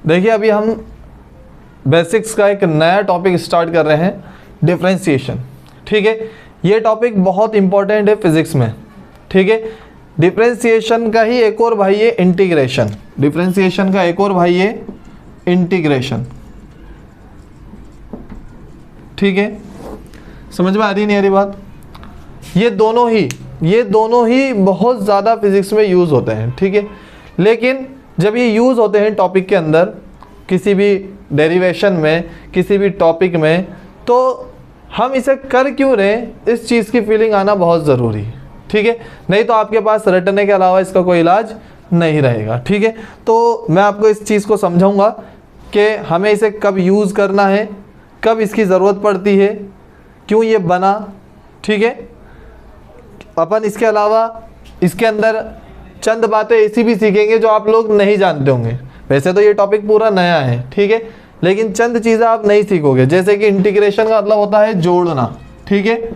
देखिए अभी हम बेसिक्स का एक नया टॉपिक स्टार्ट कर रहे हैं, डिफरेंशिएशन। ठीक है, ये टॉपिक बहुत इंपॉर्टेंट है फिजिक्स में। ठीक है, डिफरेंशिएशन का ही एक और भाई है इंटीग्रेशन। डिफरेंशिएशन का एक और भाई है इंटीग्रेशन। ठीक है, समझ में आ रही नहीं आ रही बात? ये दोनों ही बहुत ज़्यादा फिजिक्स में यूज़ होते हैं। ठीक है, लेकिन जब ये यूज़ होते हैं टॉपिक के अंदर, किसी भी डेरिवेशन में, किसी भी टॉपिक में, तो हम इसे कर क्यों रहे, इस चीज़ की फीलिंग आना बहुत ज़रूरी है। ठीक है, नहीं तो आपके पास रटने के अलावा इसका कोई इलाज नहीं रहेगा। ठीक है, तो मैं आपको इस चीज़ को समझाऊंगा कि हमें इसे कब यूज़ करना है, कब इसकी ज़रूरत पड़ती है, क्यों ये बना। ठीक है, अपन इसके अलावा इसके अंदर चंद बातें ऐसी भी सीखेंगे जो आप लोग नहीं जानते होंगे। वैसे तो ये टॉपिक पूरा नया है, ठीक है, लेकिन चंद चीज़ें आप नहीं सीखोगे, जैसे कि इंटीग्रेशन का मतलब होता है जोड़ना। ठीक है,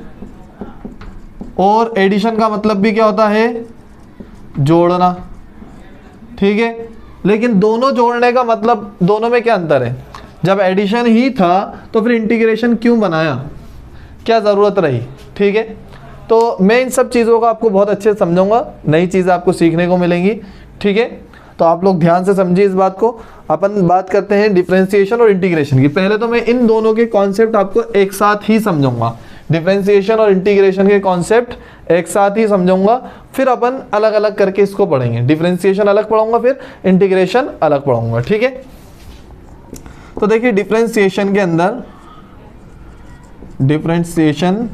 और एडिशन का मतलब भी क्या होता है, जोड़ना। ठीक है, लेकिन दोनों जोड़ने का मतलब, दोनों में क्या अंतर है? जब एडिशन ही था तो फिर इंटीग्रेशन क्यों बनाया, क्या ज़रूरत रही? ठीक है, तो मैं इन सब चीज़ों को आपको बहुत अच्छे से समझाऊंगा, नई चीज़ें आपको सीखने को मिलेंगी। ठीक है, तो आप लोग ध्यान से समझिए इस बात को। अपन बात करते हैं डिफरेंशिएशन और इंटीग्रेशन की। पहले तो मैं इन दोनों के कॉन्सेप्ट आपको एक साथ ही समझाऊंगा, डिफरेंशिएशन और इंटीग्रेशन के कॉन्सेप्ट एक साथ ही समझाऊंगा, फिर अपन अलग अलग करके इसको पढ़ेंगे। डिफरेंशिएशन अलग पढ़ाऊंगा, फिर इंटीग्रेशन अलग पढ़ाऊंगा। ठीक है, तो देखिए डिफरेंशिएशन के अंदर, डिफरेंशिएशन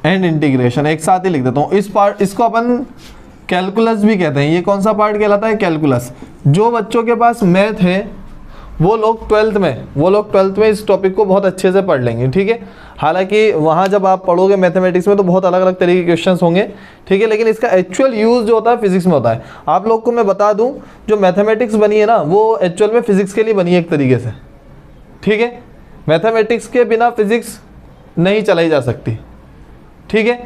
एंड इंटीग्रेशन एक साथ ही लिख देता हूँ। इस पार्ट, इसको अपन कैलकुलस भी कहते हैं। ये कौन सा पार्ट कहलाता है? कैलकुलस। जो बच्चों के पास मैथ है वो लोग ट्वेल्थ में इस टॉपिक को बहुत अच्छे से पढ़ लेंगे। ठीक है, हालांकि वहाँ जब आप पढ़ोगे मैथमेटिक्स में तो बहुत अलग अलग तरीके के क्वेश्चंस होंगे। ठीक है, लेकिन इसका एक्चुअल यूज़ जो होता है फिजिक्स में होता है। आप लोग को मैं बता दूँ, जो मैथमेटिक्स बनी है ना, वो एक्चुअल में फिजिक्स के लिए बनी है एक तरीके से। ठीक है, मैथमेटिक्स के बिना फिजिक्स नहीं चलाई जा सकती। ठीक है,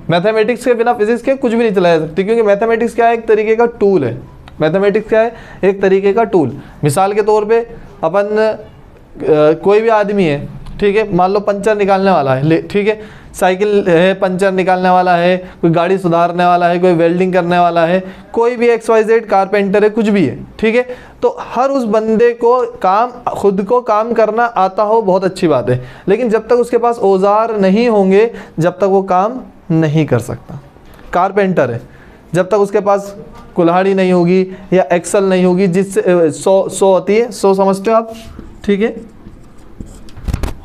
मैथमेटिक्स के बिना फिजिक्स के कुछ भी नहीं चलाया जा सकती, क्योंकि मैथमेटिक्स क्या है, एक तरीके का टूल है। मैथमेटिक्स क्या है, एक तरीके का टूल। मिसाल के तौर पे अपन कोई भी आदमी है, ठीक है, मान लो पंचर निकालने वाला है, ठीक है, साइकिल है पंचर निकालने वाला है, कोई गाड़ी सुधारने वाला है, कोई वेल्डिंग करने वाला है, कोई भी XYZ कारपेंटर है, कुछ भी है। ठीक है, तो हर उस बंदे को खुद को काम करना आता हो, बहुत अच्छी बात है, लेकिन जब तक उसके पास औजार नहीं होंगे, जब तक वो काम नहीं कर सकता। कारपेंटर है, जब तक उसके पास कुल्हाड़ी नहीं होगी या एक्सल नहीं होगी, जिससे सौ होती है, सौ समझते हो आप? ठीक है,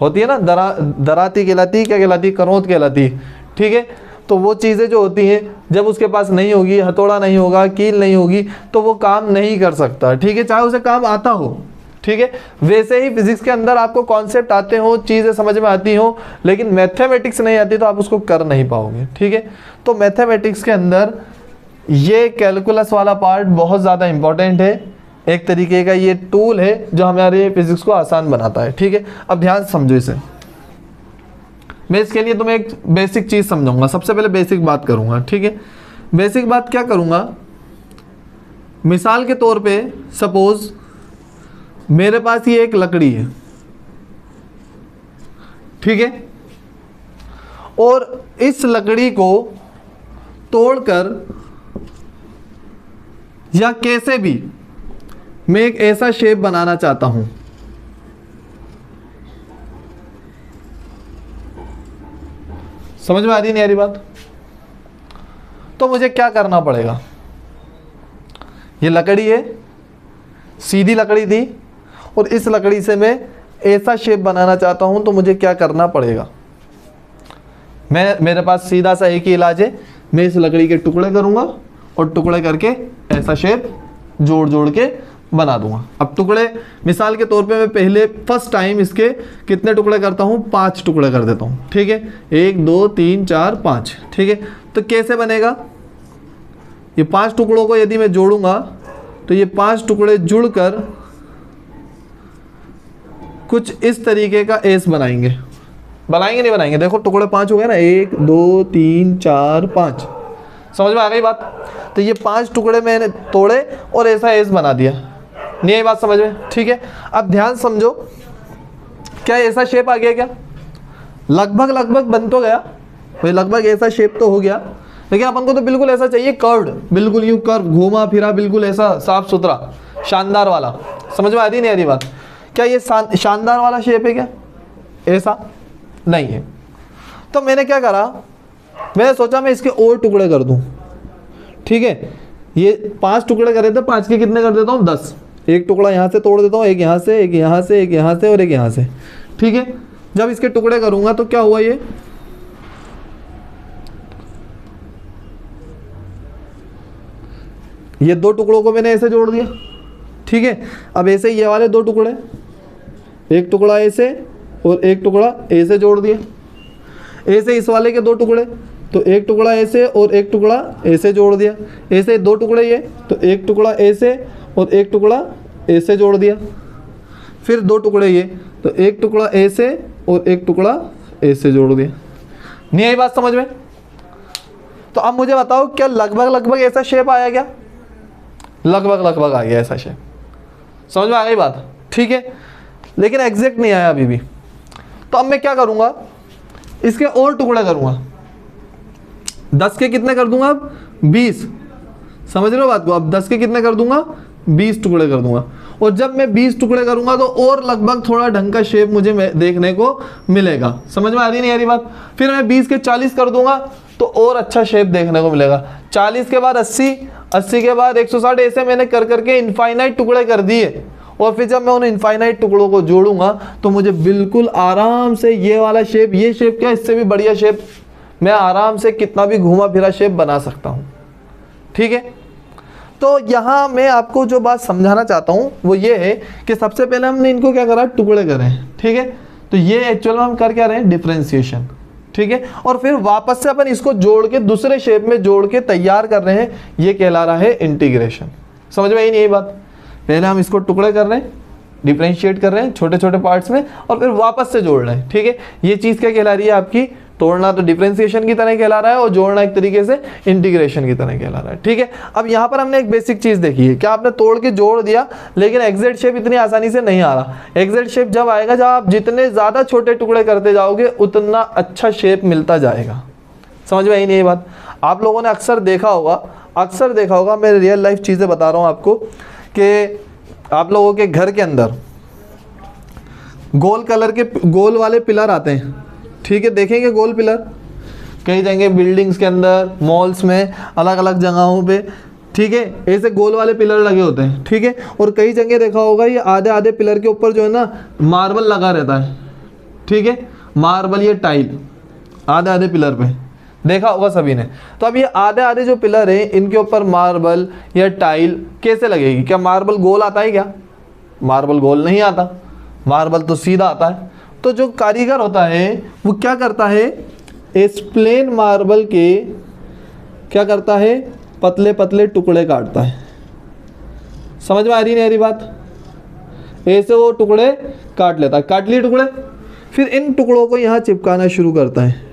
होती है ना, दराती कहलाती, क्या कहलाती? करौंद कहलाती। ठीक है, तो वो चीज़ें जो होती हैं, जब उसके पास नहीं होगी, हथौड़ा नहीं होगा, कील नहीं होगी, तो वो काम नहीं कर सकता। ठीक है, चाहे उसे काम आता हो। ठीक है, वैसे ही फिजिक्स के अंदर आपको कॉन्सेप्ट आते हो, चीज़ें समझ में आती हो, लेकिन मैथमेटिक्स नहीं आती तो आप उसको कर नहीं पाओगे। ठीक है, तो मैथमेटिक्स के अंदर ये कैलकुलस वाला पार्ट बहुत ज़्यादा इंपॉर्टेंट है। एक तरीके का ये टूल है जो हमारे फिजिक्स को आसान बनाता है। ठीक है, अब ध्यान से समझो इसे। मैं इसके लिए तुम्हें एक बेसिक चीज़ समझाऊंगा। सबसे पहले बेसिक बात करूंगा। ठीक है, बेसिक बात क्या करूंगा, मिसाल के तौर पे सपोज मेरे पास ये एक लकड़ी है, ठीक है, और इस लकड़ी को तोड़कर या कैसे भी मैं एक ऐसा शेप बनाना चाहता हूं। समझ में आ रही नहीं आ रही बात? तो मुझे क्या करना पड़ेगा? ये लकड़ी है, सीधी लकड़ी थी, और इस लकड़ी से मैं ऐसा शेप बनाना चाहता हूं, तो मुझे क्या करना पड़ेगा? मेरे पास सीधा सा एक ही इलाज है, मैं इस लकड़ी के टुकड़े करूंगा और टुकड़े करके ऐसा शेप जोड़ जोड़ के बना दूंगा। अब टुकड़े, मिसाल के तौर पे मैं पहले फर्स्ट टाइम इसके कितने टुकड़े करता हूँ? 5 टुकड़े कर देता हूँ। ठीक है, 1 2 3 4 5। ठीक है, तो कैसे बनेगा? ये 5 टुकड़ों को यदि मैं जोड़ूंगा तो ये 5 टुकड़े जुड़कर कुछ इस तरीके का एस बनाएंगे। बनाएंगे नहीं बनाएंगे? देखो टुकड़े 5 हो गए ना, 1 2 3 4 5। समझ में आ गई बात? तो ये 5 टुकड़े मैंने तोड़े और ऐसा एस बना दिया। नहीं आई बात समझ में? ठीक है, अब ध्यान समझो, क्या ऐसा शेप आ गया क्या? लगभग लगभग बन तो गया भाई, लगभग ऐसा शेप तो हो गया, लेकिन अपन को तो बिल्कुल ऐसा चाहिए कर्व्ड, बिल्कुल यूं कर्व, घूमा फिरा, बिल्कुल ऐसा साफ सुथरा शानदार वाला। समझ में आ रही नहीं आ रही बात? क्या ये शानदार वाला शेप है क्या? ऐसा नहीं है। तो मैंने क्या करा, मैंने सोचा मैं इसके और टुकड़े कर दूं। ठीक है, ये 5 टुकड़े करे थे, 5 के कितने कर देता हूँ 10। एक टुकड़ा यहाँ से तोड़ देता हूँ, एक यहाँ से, एक यहाँ से, एक यहाँ से और एक यहाँ से। ठीक है, जब इसके टुकड़े करूंगा तो क्या हुआ, ये 2 टुकड़ों को मैंने ऐसे जोड़ दिया। ठीक है, अब ऐसे ये वाले 2 टुकड़े, एक टुकड़ा ऐसे और एक टुकड़ा ऐसे जोड़ दिया। ऐसे इस वाले के 2 टुकड़े, तो एक टुकड़ा ऐसे और एक टुकड़ा ऐसे जोड़ दिया। ऐसे 2 टुकड़े ये, तो एक टुकड़ा ऐसे और एक टुकड़ा ऐसे जोड़ दिया। फिर 2 टुकड़े ये, तो एक टुकड़ा ऐसे और एक टुकड़ा ऐसे जोड़ दिया। नहीं आई बात समझ में? तो अब मुझे बताओ, क्या लगभग लगभग ऐसा शेप आया क्या? लगभग लगभग आ गया ऐसा शेप। समझ में आ गई बात? ठीक है, लेकिन एग्जैक्ट नहीं आया अभी भी। तो अब मैं क्या करूंगा, इसके और टुकड़े करूंगा। 10 के कितने कर दूंगा अब? 20। समझ रहे हो बात को? अब 10 के कितने कर दूंगा? 20 टुकड़े कर दूंगा। और जब मैं 20 टुकड़े करूंगा तो और लगभग थोड़ा ढंग का शेप मुझे देखने को मिलेगा। समझ में आ रही नहीं आ रही बात? फिर मैं 20 के 40 कर दूंगा तो और अच्छा शेप देखने को मिलेगा। 40 के बाद 80, 80 के बाद 160, ऐसे मैंने कर करके इनफाइनाइट टुकड़े कर दिए। और फिर जब मैं उन इनफाइनाइट टुकड़ों को जोड़ूंगा तो मुझे बिल्कुल आराम से ये वाला शेप, ये शेप क्या, इससे भी बढ़िया शेप, मैं आराम से कितना भी घुमा फिरा शेप बना सकता हूँ। ठीक है, तो यहाँ मैं आपको जो बात समझाना चाहता हूँ वो ये है कि सबसे पहले हमने इनको क्या करा, टुकड़े करे हैं। ठीक है, तो ये एक्चुअल में हम कर क्या रहे हैं, डिफरेंशिएशन। ठीक है, और फिर वापस से अपन इसको जोड़ के दूसरे शेप में जोड़ के तैयार कर रहे हैं, ये कहला रहा है इंटीग्रेशन। समझ में आई नहीं ये बात? पहले हम इसको टुकड़े कर रहे हैं, डिफरेंशिएट कर रहे हैं छोटे छोटे पार्ट्स में, और फिर वापस से जोड़ रहे हैं। ठीक है, ये चीज़ क्या कहला रही है आपकी, तोड़ना तो डिफरेंशिएशन की तरह कहला रहा है और जोड़ना एक तरीके से इंटीग्रेशन की तरह कहला रहा है। ठीक है, अब यहाँ पर हमने एक बेसिक चीज़ देखी है, क्या आपने तोड़ के जोड़ दिया, लेकिन एग्जैक्ट शेप इतनी आसानी से नहीं आ रहा। एग्जैक्ट शेप जब आएगा, जब आप जितने ज़्यादा छोटे टुकड़े करते जाओगे उतना अच्छा शेप मिलता जाएगा। समझ में आई नहीं ये बात? आप लोगों ने अक्सर देखा होगा, मैं रियल लाइफ चीज़ें बता रहा हूँ आपको, कि आप लोगों के घर के अंदर गोल कलर के गोल वाले पिलर आते हैं। ठीक है, देखेंगे गोल पिलर कई जगह, बिल्डिंग्स के अंदर, मॉल्स में, अलग अलग जगहों पे। ठीक है, ऐसे गोल वाले पिलर लगे होते हैं। ठीक है, और कई जगह देखा होगा ये आधे आधे पिलर के ऊपर जो है ना मार्बल लगा रहता है। ठीक है, मार्बल या टाइल आधे आधे पिलर पे देखा होगा सभी ने। तो अब ये आधे आधे जो पिलर है इनके ऊपर मार्बल या टाइल कैसे लगेगी? क्या मार्बल गोल आता है क्या? मार्बल गोल नहीं आता, मार्बल तो सीधा आता है। तो जो कारीगर होता है वो क्या करता है, इस प्लेन मार्बल के क्या करता है, पतले पतले टुकड़े काटता है। समझ में आ रही नहीं आ रही बात? ऐसे वो टुकड़े काट लेता है, काट लिए टुकड़े, फिर इन टुकड़ों को यहाँ चिपकाना शुरू करता है।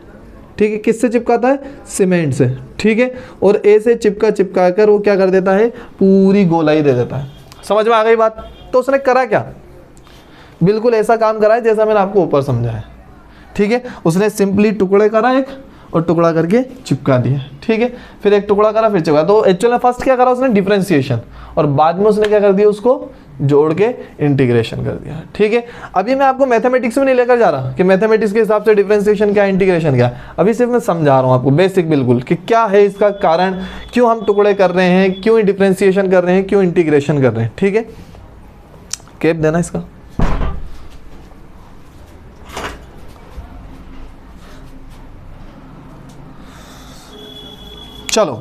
ठीक है, किससे चिपकाता है? सीमेंट से। ठीक है, और ऐसे चिपका कर वो क्या कर देता है, पूरी गोलाई दे देता है। समझ में आ गई बात? तो उसने करा क्या, बिल्कुल ऐसा काम करा है जैसा मैंने आपको ऊपर समझाया। ठीक है, उसने सिंपली टुकड़े करा एक और टुकड़ा करके चिपका दिया। ठीक है, फिर एक टुकड़ा करा फिर चिपका। तो एक्चुअल में फर्स्ट क्या करा उसने, डिफरेंशिएशन, और बाद में उसने क्या कर दिया, उसको जोड़ के इंटीग्रेशन कर दिया। ठीक है, अभी मैं आपको मैथमेटिक्स में नहीं लेकर जा रहा कि मैथमेटिक्स के हिसाब से डिफरेंशिएशन क्या, इंटीग्रेशन क्या। अभी सिर्फ मैं समझा रहा हूँ आपको बेसिक बिल्कुल कि क्या है इसका कारण, क्यों हम टुकड़े कर रहे हैं, क्यों डिफरेंशिएशन कर रहे हैं, क्यों इंटीग्रेशन कर रहे हैं। ठीक है, कैप देना इसका। चलो,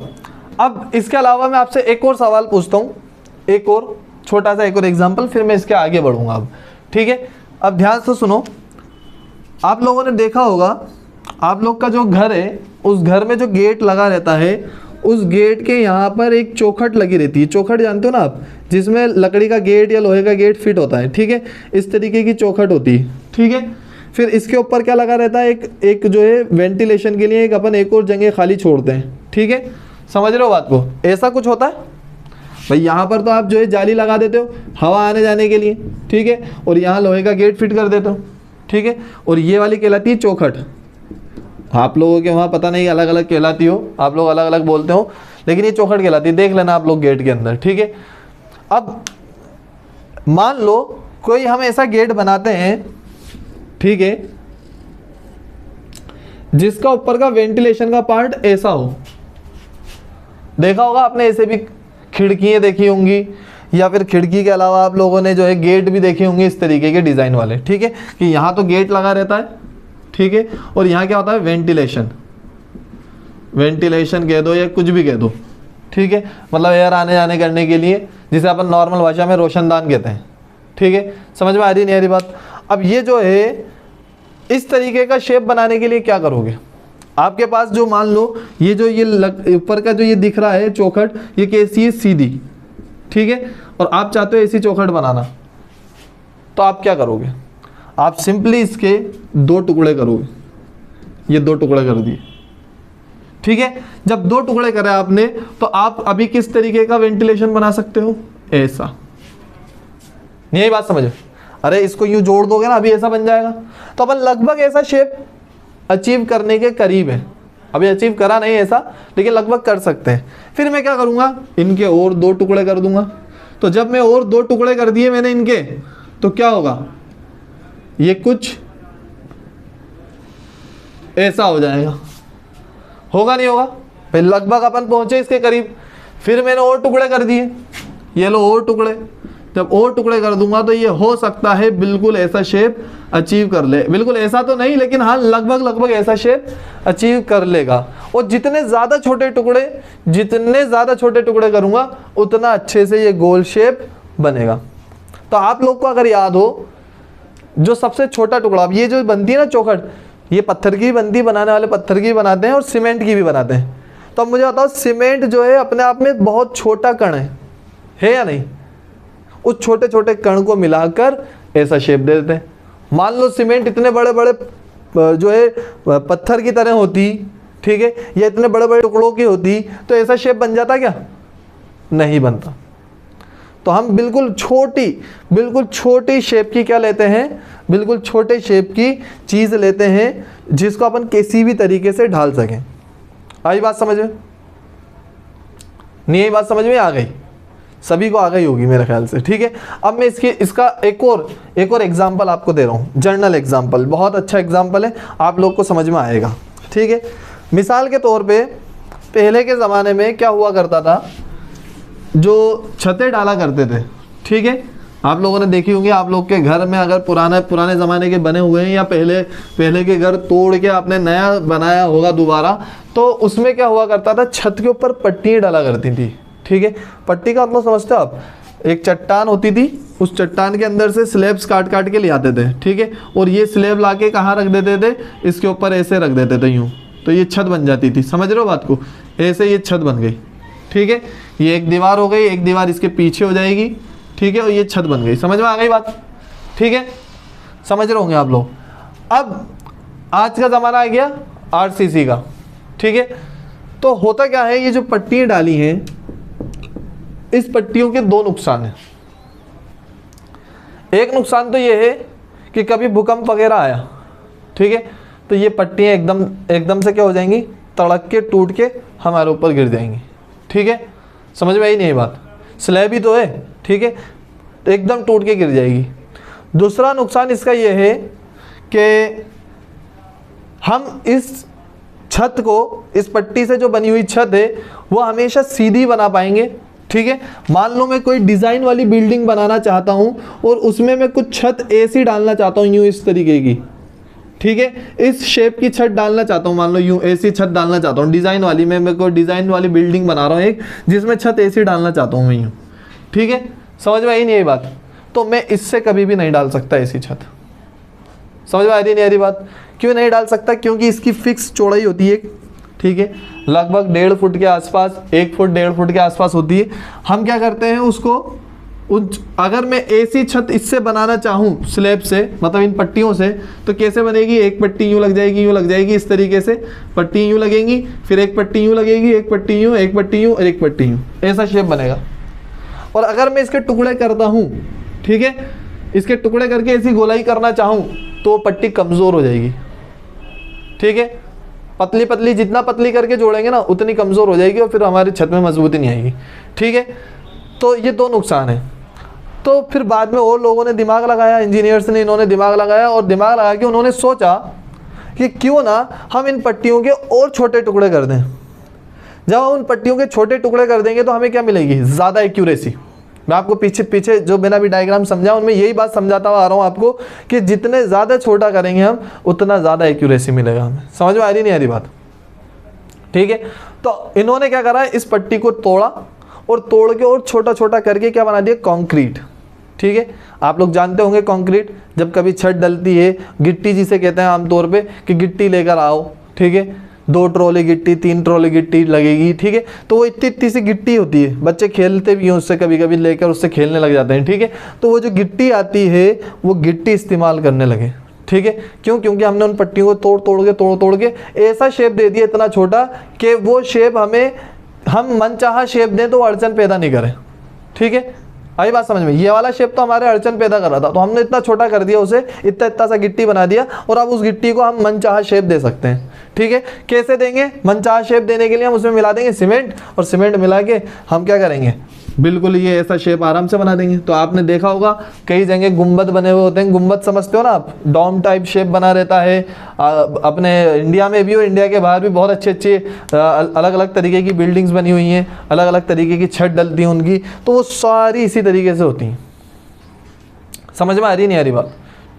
अब इसके अलावा मैं आपसे एक और सवाल पूछता हूँ, एक और छोटा सा एक और एग्जाम्पल, फिर मैं इसके आगे बढ़ूंगा अब। ठीक है, अब ध्यान से सुनो। आप लोगों ने देखा होगा, आप लोग का जो घर है उस घर में जो गेट लगा रहता है, उस गेट के यहाँ पर एक चौखट लगी रहती है। चौखट जानते हो ना आप, जिसमें लकड़ी का गेट या लोहे का गेट फिट होता है। ठीक है, इस तरीके की चौखट होती है। ठीक है, फिर इसके ऊपर क्या लगा रहता है, एक जो है वेंटिलेशन के लिए एक अपन एक और जगह खाली छोड़ते हैं। ठीक है, समझ रहे हो बात को? ऐसा कुछ होता है। भाई यहाँ पर तो आप जो है जाली लगा देते हो हवा आने जाने के लिए, ठीक है, और यहाँ लोहे का गेट फिट कर देते हो, ठीक है। और ये वाली कहलाती है चौखट। आप लोगों के वहाँ पता नहीं अलग अलग कहलाती हो, आप लोग अलग अलग बोलते हो, लेकिन ये चौखट कहलाती है, देख लेना आप लोग गेट के अंदर, ठीक है। अब मान लो कोई हम ऐसा गेट बनाते हैं, ठीक है, जिसका ऊपर का वेंटिलेशन का पार्ट ऐसा हो। देखा होगा आपने ऐसे भी खिड़कियाँ देखी होंगी, या फिर खिड़की के अलावा आप लोगों ने जो है गेट भी देखे होंगे इस तरीके के डिज़ाइन वाले, ठीक है, कि यहाँ तो गेट लगा रहता है, ठीक है, और यहाँ क्या होता है वेंटिलेशन, वेंटिलेशन कह दो या कुछ भी कह दो, ठीक है, मतलब एयर आने जाने करने के लिए, जिसे अपन नॉर्मल भाषा में रोशनदान कहते हैं, ठीक है। समझ में आ रही नहीं आ रही बात? अब ये जो है इस तरीके का शेप बनाने के लिए क्या करोगे, आपके पास जो मान लो ये जो ये ऊपर का जो ये दिख रहा है चौखट, ये कैसी है सीधी, ठीक है, और आप चाहते हो ऐसी चौखट बनाना, तो आप क्या करोगे, आप सिंपली इसके 2 टुकड़े करोगे, ये 2 टुकड़े कर दिए, ठीक है। जब 2 टुकड़े करे आपने, तो आप अभी किस तरीके का वेंटिलेशन बना सकते हो, ऐसा। यही बात समझो, अरे इसको यूं जोड़ दोगे ना, अभी ऐसा बन जाएगा। तो अपन लगभग ऐसा शेप अचीव करने के करीब है, अभी अचीव करा नहीं ऐसा, लेकिन लगभग कर सकते हैं। फिर मैं क्या करूँगा, इनके और 2 टुकड़े कर दूंगा। तो जब मैं और 2 टुकड़े कर दिए मैंने इनके, तो क्या होगा, ये कुछ ऐसा हो जाएगा, होगा नहीं होगा, फिर लगभग अपन पहुंचे इसके करीब। फिर मैंने और टुकड़े कर दिए, ये लो और टुकड़े, जब और टुकड़े कर दूंगा तो ये हो सकता है बिल्कुल ऐसा शेप अचीव कर ले, बिल्कुल ऐसा तो नहीं, लेकिन हाँ लगभग लगभग ऐसा शेप अचीव कर लेगा। और जितने ज़्यादा छोटे टुकड़े करूँगा उतना अच्छे से ये गोल शेप बनेगा। तो आप लोग को अगर याद हो, जो सबसे छोटा टुकड़ा, अब ये जो बनती है ना चौखट, ये पत्थर की भी बनती है, बनाने वाले पत्थर की भी बनाते हैं और सीमेंट की भी बनाते हैं। तो अब मुझे बताओ, सीमेंट जो है अपने आप में बहुत छोटा कण है या नहीं? उस छोटे छोटे कण को मिलाकर ऐसा शेप दे देते हैं। मान लो सीमेंट इतने बड़े बड़े जो है पत्थर की तरह होती, ठीक है, या इतने बड़े बड़े टुकड़ों की होती, तो ऐसा शेप बन जाता क्या? नहीं बनता। तो हम बिल्कुल छोटी शेप की क्या लेते हैं, बिल्कुल छोटे शेप की चीज़ लेते हैं, जिसको अपन किसी भी तरीके से ढाल सकें। आई बात समझ में? नहीं आई बात समझ में? आ गई, सभी को आ गई होगी मेरे ख्याल से, ठीक है। अब मैं इसका एक और एग्जाम्पल आपको दे रहा हूँ, जर्नल एग्जाम्पल, बहुत अच्छा एग्जाम्पल है, आप लोग को समझ में आएगा, ठीक है। मिसाल के तौर पे पहले के ज़माने में क्या हुआ करता था, जो छतें डाला करते थे, ठीक है, आप लोगों ने देखी होंगी, आप लोग के घर में अगर पुराने ज़माने के बने हुए हैं, या पहले के घर तोड़ के आपने नया बनाया होगा दोबारा, तो उसमें क्या हुआ करता था, छत के ऊपर पट्टियाँ डाला करती थी, ठीक है। पट्टी का मतलब समझते हो आप, एक चट्टान होती थी, उस चट्टान के अंदर से स्लैब्स काट के ले आते थे, ठीक है, और ये स्लैब ला के कहाँ रख देते थे, इसके ऊपर ऐसे रख देते थे यूँ, तो ये छत बन जाती थी। समझ रहे हो बात को? ऐसे ये छत बन गई, ठीक है, ये एक दीवार हो गई, एक दीवार इसके पीछे हो जाएगी, ठीक है, और ये छत बन गई। समझ में आ गई बात? ठीक है, समझ रहे होंगे आप लोग। अब आज का ज़माना आ गया आरसीसी का, ठीक है। तो होता क्या है, ये जो पट्टियाँ डाली हैं, इस पट्टियों के 2 नुकसान हैं। एक नुकसान तो ये है कि कभी भूकंप वगैरह आया, ठीक है, तो ये पट्टियाँ एकदम से क्या हो जाएंगी, तड़क के टूट के हमारे ऊपर गिर जाएंगी, ठीक है। समझ में आई नहीं बात? स्लैब ही तो है, ठीक है, तो एकदम टूट के गिर जाएगी। दूसरा नुकसान इसका ये है कि हम इस छत को, इस पट्टी से जो बनी हुई छत है, वो हमेशा सीधी बना पाएंगे, ठीक है। मान लो मैं कोई डिज़ाइन वाली बिल्डिंग बनाना चाहता हूँ और उसमें मैं कुछ छत ऐसी डालना चाहता हूँ, यूँ इस तरीके की, ठीक है, इस शेप की छत डालना चाहता हूँ, मान लो यूँ ऐसी छत डालना चाहता हूँ डिज़ाइन वाली, मैं कोई डिज़ाइन वाली बिल्डिंग बना रहा हूँ एक, जिसमें छत ऐसी डालना चाहता हूँ मैं यूँ, ठीक है। समझ में आई नहीं ये बात? तो मैं इससे कभी भी नहीं डाल सकता ऐसी छत। समझ में आ रही नहीं आ रही बात? क्यों नहीं डाल सकता? क्योंकि इसकी फिक्स चौड़ाई होती है, ठीक है, लगभग 1.5 फुट के आसपास, 1 फुट 1.5 फुट के आसपास होती है। हम क्या करते हैं उसको, अगर मैं ऐसी छत इससे बनाना चाहूँ स्लैब से, मतलब इन पट्टियों से, तो कैसे बनेगी, एक पट्टी यूँ लग जाएगी इस तरीके से, पट्टी यूँ लगेंगी, फिर एक पट्टी यूँ लगेगी, एक पट्टी यूँ, एक पट्टी यूँ और एक पट्टी यूँ, ऐसा शेप बनेगा। और अगर मैं इसके टुकड़े करता हूँ, ठीक है, इसके टुकड़े करके ऐसी गोलाई करना चाहूँ तो पट्टी कमज़ोर हो जाएगी, ठीक है। पतली पतली, जितना पतली करके जोड़ेंगे ना उतनी कमज़ोर हो जाएगी और फिर हमारी छत में मजबूती नहीं आएगी, ठीक है। तो ये दो नुकसान है। तो फिर बाद में और लोगों ने दिमाग लगाया, इंजीनियर्स ने, इन्होंने दिमाग लगाया और दिमाग लगा के उन्होंने सोचा कि क्यों ना हम इन पट्टियों के और छोटे टुकड़े कर दें। जब हम उन पट्टियों के छोटे टुकड़े कर देंगे तो हमें क्या मिलेगी, ज़्यादा एक्यूरेसी। मैं आपको पीछे जो बिना भी डायग्राम समझा उनमें यही बात समझाता हुआ आ रहा हूँ आपको कि जितने ज़्यादा छोटा करेंगे हम उतना ज़्यादा एक्यूरेसी मिलेगा हमें। समझ में आ रही नहीं आ रही बात, ठीक है। तो इन्होंने क्या करा, इस पट्टी को तोड़ा और तोड़ के और छोटा छोटा करके क्या बना दिया, कंक्रीट, ठीक है। आप लोग जानते होंगे कंक्रीट, जब कभी छत डलती है, गिट्टी जिसे कहते हैं आमतौर पे कि गिट्टी लेकर आओ, ठीक है, 2 ट्रॉली गिट्टी, 3 ट्रॉली गिट्टी लगेगी, ठीक है। तो वो इतनी इतनी सी गिट्टी होती है, बच्चे खेलते भी हैं उससे, कभी कभी लेकर उससे खेलने लग जाते हैं, ठीक है। तो वो जो गिट्टी आती है वो गिट्टी इस्तेमाल करने लगे, ठीक है। क्यों? क्योंकि हमने उन पट्टियों को तोड़ के ऐसा शेप दे दिया इतना छोटा कि वो शेप हम मनचाहा शेप दें तो अड़चन पैदा नहीं करें, ठीक है। आई बात समझ में? ये वाला शेप तो हमारे अड़चन पैदा कर रहा था, तो हमने इतना छोटा कर दिया उसे, इतना सा गिट्टी बना दिया और अब उस गिट्टी को हम मनचाहा शेप दे सकते हैं, ठीक है। कैसे देंगे? मनचाहा शेप देने के लिए हम उसमें मिला देंगे सीमेंट, और सीमेंट मिला के हम क्या करेंगे, बिल्कुल ये ऐसा शेप आराम से बना देंगे। तो आपने देखा होगा कई जगह गुंबद बने हुए होते हैं, गुंबद समझते हो ना आप, डॉम टाइप शेप बना रहता है। अपने इंडिया में भी और इंडिया के बाहर भी बहुत अच्छे अलग अलग तरीके की बिल्डिंग्स बनी हुई हैं, अलग अलग तरीके की छत डलती है उनकी, तो वो सारी इसी तरीके से होती हैं। समझ में आ रही नहीं आ रही बात,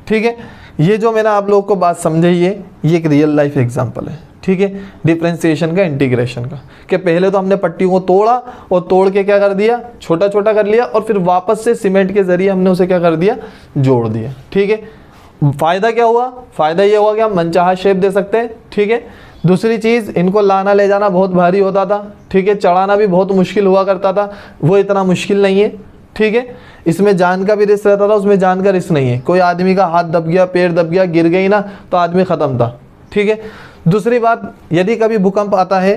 ठीक है। ये जो मैंने आप लोगों को बात समझाई है, ये एक रियल लाइफ एग्जाम्पल है, ठीक है, डिफ्रेंसिएशन का, इंटीग्रेशन का। कि पहले तो हमने पट्टियों को तोड़ा और तोड़ के क्या कर दिया, छोटा छोटा कर लिया, और फिर वापस से सीमेंट के जरिए हमने उसे क्या कर दिया, जोड़ दिया, ठीक है। फ़ायदा क्या हुआ? फ़ायदा ये हुआ कि हम मनचाहा शेप दे सकते हैं, ठीक है। दूसरी चीज़, इनको लाना ले जाना बहुत भारी होता था, ठीक है, चढ़ाना भी बहुत मुश्किल हुआ करता था, वो इतना मुश्किल नहीं है, ठीक है। इसमें जान का भी रिस्क रहता था, उसमें जान का रिस्क नहीं है। कोई आदमी का हाथ दब गया, पैर दब गया, गिर गई ना तो आदमी ख़त्म था, ठीक है। दूसरी बात, यदि कभी भूकंप आता है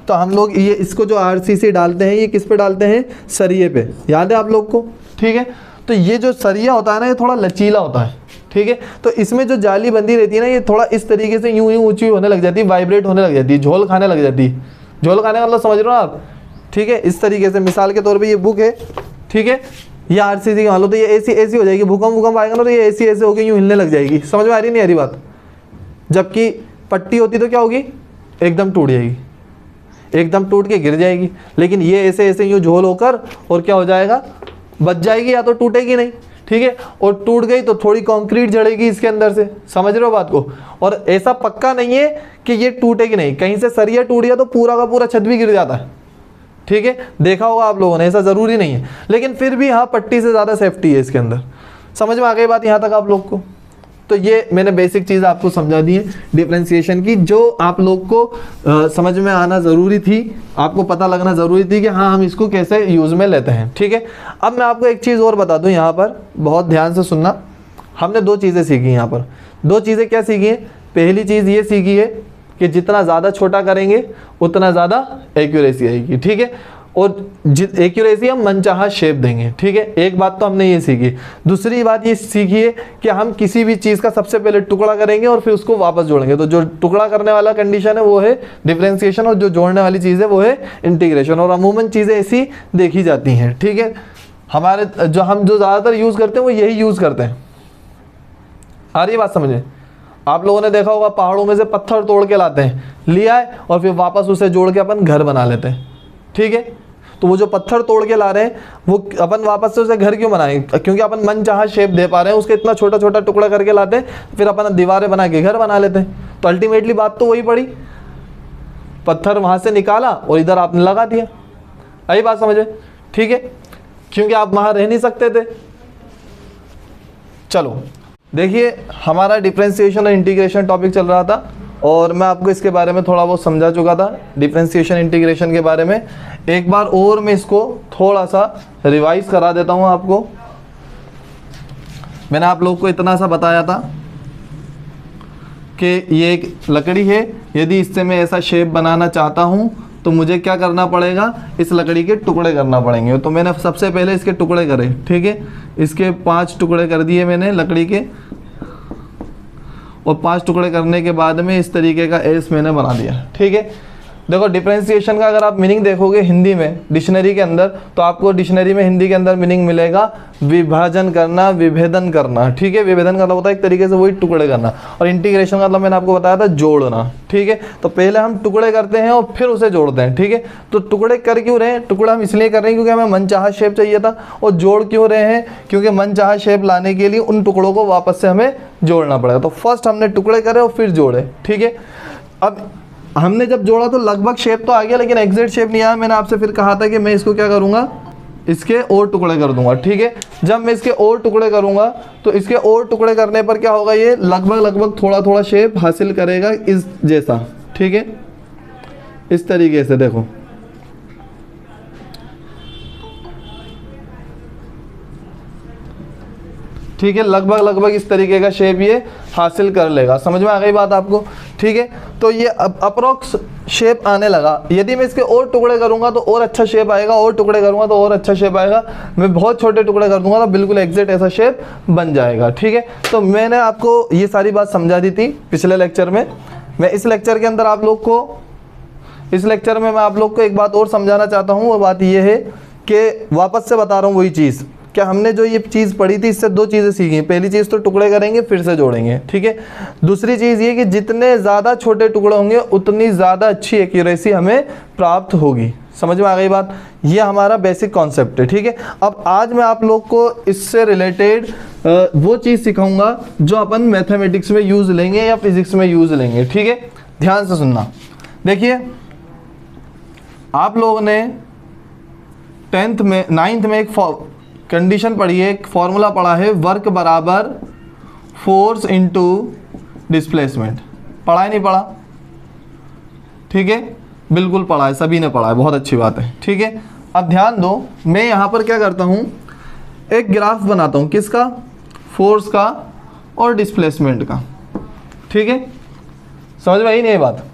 तो हम लोग ये इसको जो आरसीसी डालते हैं, ये किस पे डालते हैं, सरिये पे, याद है आप लोग को, ठीक है। तो ये जो सरिया होता है ना, ये थोड़ा लचीला होता है, ठीक है। तो इसमें जो जाली बंदी रहती है ना, ये थोड़ा इस तरीके से यूं ऊंची होने लग जाती है, वाइब्रेट होने लग जाती है, झोल खाने लग जाती है। झोल खाने का मतलब समझ रहे हो आप, ठीक है। इस तरीके से मिसाल के तौर पर ये बुक है, ठीक है, ये आरसीसी मान लो, तो ये ऐसी हो जाएगी, भूकंप आएगा ना तो ये ऐसे होकर यूँ हिलने लग जाएगी। समझ में आ रही नहीं आ रही बात? जबकि पट्टी होती तो क्या होगी, एकदम टूट जाएगी, एकदम टूट के गिर जाएगी। लेकिन ये ऐसे यूँ झोल होकर और क्या हो जाएगा, बच जाएगी, या तो टूटेगी नहीं, ठीक है। और टूट गई तो थोड़ी कंक्रीट जड़ेगी इसके अंदर से, समझ रहे हो बात को। और ऐसा पक्का नहीं है कि ये टूटेगी नहीं, कहीं से सरिया टूट गया तो पूरा का पूरा छत भी गिर जाता है, ठीक है। देखा होगा आप लोगों ने, ऐसा ज़रूरी नहीं है, लेकिन फिर भी हाँ, पट्टी से ज़्यादा सेफ्टी है इसके अंदर। समझ में आ गई बात यहाँ तक आप लोग को? तो ये मैंने बेसिक चीज़ आपको समझा दी है डिफरेंशिएशन की, जो आप लोग को समझ में आना ज़रूरी थी, आपको पता लगना ज़रूरी थी कि हाँ हम इसको कैसे यूज़ में लेते हैं, ठीक है। अब मैं आपको एक चीज़ और बता दूं, यहाँ पर बहुत ध्यान से सुनना। हमने 2 चीज़ें सीखी यहाँ पर। 2 चीज़ें क्या सीखी हैं? पहली चीज़ ये सीखी है कि जितना ज़्यादा छोटा करेंगे उतना ज़्यादा एक्यूरेसी आएगी, ठीक है। और एक्यूरेसी हम मनचाहा शेप देंगे, ठीक है। एक बात तो हमने ये सीखी। दूसरी बात ये सीखी है कि हम किसी भी चीज़ का सबसे पहले टुकड़ा करेंगे और फिर उसको वापस जोड़ेंगे। तो जो टुकड़ा करने वाला कंडीशन है वो है डिफरेंशिएशन, और जो जोड़ने वाली चीज़ है वो है इंटीग्रेशन। और अमूमन चीज़ें ऐसी देखी जाती हैं, ठीक है। हमारे हम जो ज़्यादातर यूज़ करते हैं वो यही यूज़ करते हैं। आ रही बात समझे? आप लोगों ने देखा होगा पहाड़ों में से पत्थर तोड़ के लाते हैं, लिया है और फिर वापस उसे जोड़ के अपन घर बना लेते हैं, ठीक है। तो वो जो पत्थर तोड़ के ला रहे हैं वो अपन वापस से उसे घर क्यों बनाएं? क्योंकि अपन मनचाहा शेप दे पा रहे हैं, उसके इतना छोटा छोटा टुकड़ा करके लाते हैं, फिर अपन दीवारें बना के घर बना लेते हैं। तो अल्टीमेटली बात तो वही पड़ी, पत्थर वहाँ से निकाला और इधर आपने लगा दिया। आई बात समझे? ठीक है, क्योंकि आप वहाँ रह नहीं सकते थे। चलो देखिए, हमारा डिफरेंशिएशन और इंटीग्रेशन टॉपिक चल रहा था और मैं आपको इसके बारे में थोड़ा बहुत समझा चुका था, डिफरेंशिएशन इंटीग्रेशन के बारे में। एक बार और मैं इसको थोड़ा सा रिवाइज करा देता हूँ आपको। मैंने आप लोगों को इतना सा बताया था कि ये एक लकड़ी है, यदि इससे मैं ऐसा शेप बनाना चाहता हूँ तो मुझे क्या करना पड़ेगा, इस लकड़ी के टुकड़े करना पड़ेंगे। तो मैंने सबसे पहले इसके टुकड़े करे, ठीक है, इसके 5 टुकड़े कर दिए मैंने लकड़ी के, और 5 टुकड़े करने के बाद में इस तरीके का एस मैंने बना दिया, ठीक है। देखो डिफरेंशिएशन का अगर आप मीनिंग देखोगे हिंदी में डिक्शनरी के अंदर, तो आपको डिक्शनरी में हिंदी के अंदर मीनिंग मिलेगा विभाजन करना, विभेदन करना, ठीक है। विभेदन का मतलब होता है एक तरीके से वही टुकड़े करना, और इंटीग्रेशन का मतलब मैंने आपको बताया था जोड़ना, ठीक है। तो पहले हम टुकड़े करते हैं और फिर उसे जोड़ते हैं, ठीक है। तो टुकड़े कर क्यों रहे हैं, टुकड़ा हम इसलिए कर रहे हैं क्योंकि हमें मनचाहा शेप चाहिए था, और जोड़ क्यों रहे हैं, क्योंकि मनचाहा शेप लाने के लिए उन टुकड़ों को वापस से हमें जोड़ना पड़ेगा। तो फर्स्ट हमने टुकड़े करे और फिर जोड़े, ठीक है। अब हमने जब जोड़ा तो लगभग शेप तो आ गया, लेकिन एग्जैक्ट शेप नहीं आया। मैंने आपसे फिर कहा था कि मैं इसको क्या करूंगा, इसके और टुकड़े कर दूंगा, ठीक है। जब मैं इसके और टुकड़े करूंगा तो इसके और टुकड़े करने पर क्या होगा, ये लगभग थोड़ा थोड़ा शेप हासिल करेगा इस जैसा, ठीक है, इस तरीके से। देखो ठीक है, लगभग इस तरीके का शेप ये हासिल कर लेगा। समझ में आ गई बात आपको, ठीक है। तो ये अप्रोक्स शेप आने लगा। यदि मैं इसके और टुकड़े करूंगा तो और अच्छा शेप आएगा, और टुकड़े करूंगा तो और अच्छा शेप आएगा। मैं बहुत छोटे टुकड़े कर दूंगा तो बिल्कुल एग्जैक्ट ऐसा शेप बन जाएगा, ठीक है। तो मैंने आपको ये सारी बात समझा दी थी पिछले लेक्चर में। मैं इस लेक्चर के अंदर आप लोग को, इस लेक्चर में मैं आप लोग को एक बात और समझाना चाहता हूँ। वो बात ये है कि वापस से बता रहा हूँ वही चीज़, क्या हमने जो ये चीज़ पढ़ी थी इससे 2 चीज़ें सीखी। पहली चीज़ तो टुकड़े करेंगे फिर से जोड़ेंगे, ठीक है। दूसरी चीज़ ये कि जितने ज़्यादा छोटे टुकड़े होंगे उतनी ज़्यादा अच्छी एक्यूरेसी हमें प्राप्त होगी। समझ में आ गई बात, ये हमारा बेसिक कॉन्सेप्ट है, ठीक है। अब आज मैं आप लोग को इससे रिलेटेड वो चीज़ सिखाऊंगा जो अपन मैथमेटिक्स में यूज़ लेंगे या फिजिक्स में यूज़ लेंगे, ठीक है। ध्यान से सुनना। देखिए आप लोगों ने 9th में एक कंडीशन पढ़ी है, एक फॉर्मूला पढ़ा है, वर्क बराबर फोर्स इनटू डिस्प्लेसमेंट। पढ़ा है नहीं पढ़ा, ठीक है, बिल्कुल पढ़ा है, सभी ने पढ़ा है, बहुत अच्छी बात है, ठीक है। अब ध्यान दो, मैं यहाँ पर क्या करता हूँ, एक ग्राफ बनाता हूँ, किसका, फोर्स का और डिस्प्लेसमेंट का, ठीक है। समझ में आई नहीं ये बात।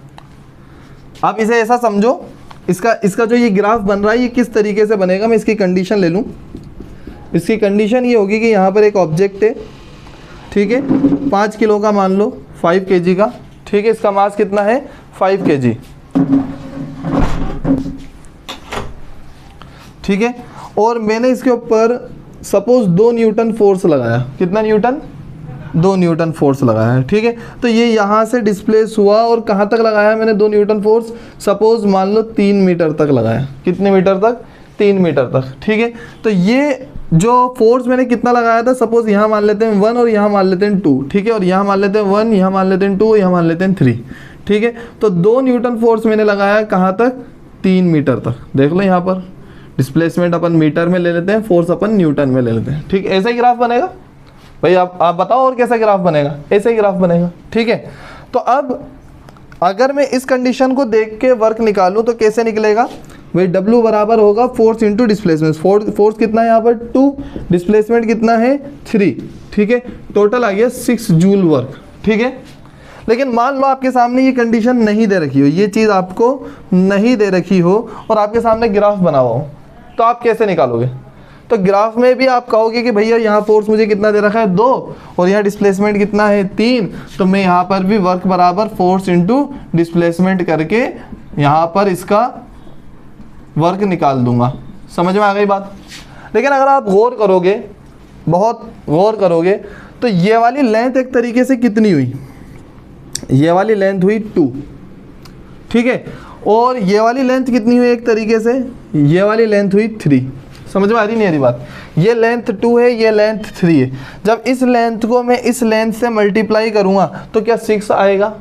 आप इसे ऐसा समझो, इसका जो ये ग्राफ बन रहा है ये किस तरीके से बनेगा। मैं इसकी कंडीशन ले लूँ। इसकी कंडीशन ये होगी कि यहाँ पर एक ऑब्जेक्ट है, ठीक है, 5 किलो का मान लो, 5 kg का, ठीक है। इसका मास कितना है, 5 kg, ठीक है। और मैंने इसके ऊपर सपोज 2 न्यूटन फोर्स लगाया। कितना न्यूटन, 2 न्यूटन फोर्स लगाया है, ठीक है। तो ये यहाँ से डिस्प्लेस हुआ और कहाँ तक लगाया मैंने 2 न्यूटन फोर्स, सपोज मान लो 3 मीटर तक लगाया। कितने मीटर तक, 3 मीटर तक, ठीक है। तो ये जो फोर्स मैंने कितना लगाया था, सपोज यहाँ मान लेते हैं 1 और यहाँ मान लेते हैं 2, ठीक है। और यहाँ मान लेते हैं 1, यहाँ मान लेते हैं 2, यहाँ मान लेते हैं 3, ठीक है। तो 2 न्यूटन फोर्स मैंने लगाया कहाँ तक, 3 मीटर तक। देख लो यहाँ पर डिस्प्लेसमेंट अपन मीटर में ले लेते हैं, फोर्स अपन न्यूटन में ले लेते हैं, ठीक है। ऐसा ही ग्राफ बनेगा भाई, आप बताओ और कैसा ग्राफ बनेगा, ऐसा ही ग्राफ बनेगा, ठीक है। तो अब अगर मैं इस कंडीशन को देख के वर्क निकालूं तो कैसे निकलेगा भाई, W बराबर होगा फोर्स इंटू डिस्प्लेसमेंट। फोर्स कितना है यहाँ पर 2, डिस्प्लेसमेंट कितना है 3, ठीक है। टोटल आ गया 6 जूल वर्क, ठीक है। लेकिन मान लो आपके सामने ये कंडीशन नहीं दे रखी हो, ये चीज़ आपको नहीं दे रखी हो और आपके सामने ग्राफ बना हुआ हो, तो आप कैसे निकालोगे। तो ग्राफ में भी आप कहोगे कि भैया यहाँ फोर्स मुझे कितना दे रखा है 2 और यहाँ डिस्प्लेसमेंट कितना है 3, तो मैं यहाँ पर भी वर्क बराबर फोर्स इंटू डिस्प्लेसमेंट करके यहाँ पर इसका वर्क निकाल दूंगा। समझ में आ गई बात। लेकिन अगर आप गौर करोगे, बहुत गौर करोगे, तो ये वाली लेंथ एक तरीके से कितनी हुई, ये वाली लेंथ हुई 2, ठीक है। और ये वाली लेंथ कितनी हुई एक तरीके से, ये वाली लेंथ हुई 3। समझ में आ रही नहीं आ रही बात। ये लेंथ 2 है, ये लेंथ 3 है। जब इस लेंथ को मैं इस लेंथ से मल्टीप्लाई करूँगा तो क्या 6 आएगा,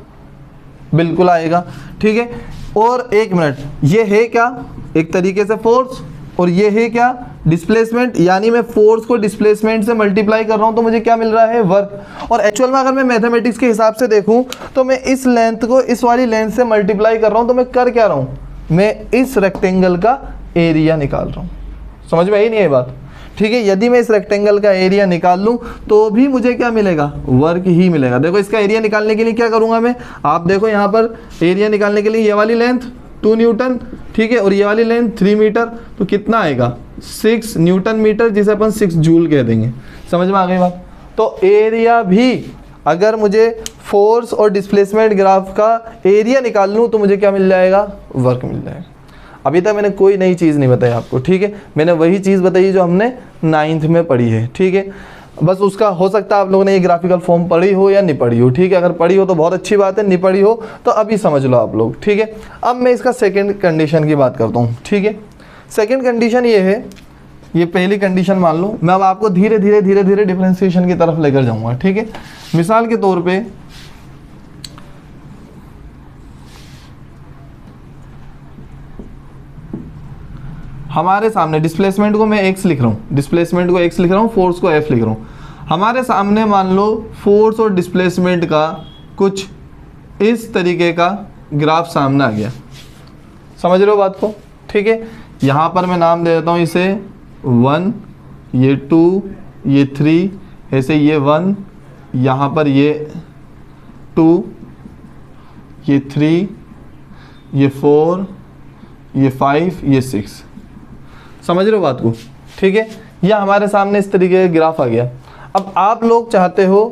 बिल्कुल आएगा, ठीक है। और एक मिनट, ये है क्या, एक तरीके से फोर्स, और ये है क्या, डिस्प्लेसमेंट। यानी मैं फोर्स को डिस्प्लेसमेंट से मल्टीप्लाई कर रहा हूँ तो मुझे क्या मिल रहा है, वर्क। और एक्चुअल में अगर मैं मैथमेटिक्स के हिसाब से देखूँ तो मैं इस लेंथ को इस वाली लेंथ से मल्टीप्लाई कर रहा हूँ, तो मैं कर क्या रहा हूँ, मैं इस रेक्टेंगल का एरिया निकाल रहा हूँ। समझ में आई नहीं है बात, ठीक है। यदि मैं इस रेक्टेंगल का एरिया निकाल लूँ तो भी मुझे क्या मिलेगा, वर्क ही मिलेगा। देखो इसका एरिया निकालने के लिए क्या करूँगा मैं, आप देखो यहाँ पर एरिया निकालने के लिए ये वाली लेंथ 2 न्यूटन ठीक है, और ये वाली लेंथ 3 मीटर, तो कितना आएगा 6 न्यूटन मीटर, जिसे अपन 6 जूल कह देंगे। समझ में आ गई बात। तो एरिया भी, अगर मुझे फोर्स और डिस्प्लेसमेंट ग्राफ का एरिया निकाल लूँ तो मुझे क्या मिल जाएगा, वर्क मिल जाएगा। अभी तक मैंने कोई नई चीज़ नहीं बताई आपको, ठीक है, मैंने वही चीज़ बताई जो हमने 9th में पढ़ी है, ठीक है। बस उसका हो सकता है आप लोगों ने ये ग्राफिकल फॉर्म पढ़ी हो या नहीं पढ़ी हो, ठीक है। अगर पढ़ी हो तो बहुत अच्छी बात है, नहीं पढ़ी हो तो अभी समझ लो आप लोग, ठीक है। अब मैं इसका सेकेंड कंडीशन की बात करता हूँ, ठीक है। सेकेंड कंडीशन ये है, ये पहली कंडीशन मान लो, मैं अब आपको धीरे धीरे डिफरेंशिएशन की तरफ लेकर जाऊँगा, ठीक है। मिसाल के तौर पर हमारे सामने डिस्प्लेसमेंट को मैं x लिख रहा हूँ, डिस्प्लेसमेंट को x लिख रहा हूँ, फोर्स को f लिख रहा हूँ। हमारे सामने मान लो फोर्स और डिस्प्लेसमेंट का कुछ इस तरीके का ग्राफ सामने आ गया, समझ रहे हो बात को, ठीक है। यहाँ पर मैं नाम दे देता हूँ इसे 1, ये 2, ये 3, ऐसे ये 1, यहाँ पर ये 2, ये 3, ये 4, ये 5, ये 6, समझ रहे हो बात को, ठीक है। यह हमारे सामने इस तरीके का ग्राफ आ गया। अब आप लोग चाहते हो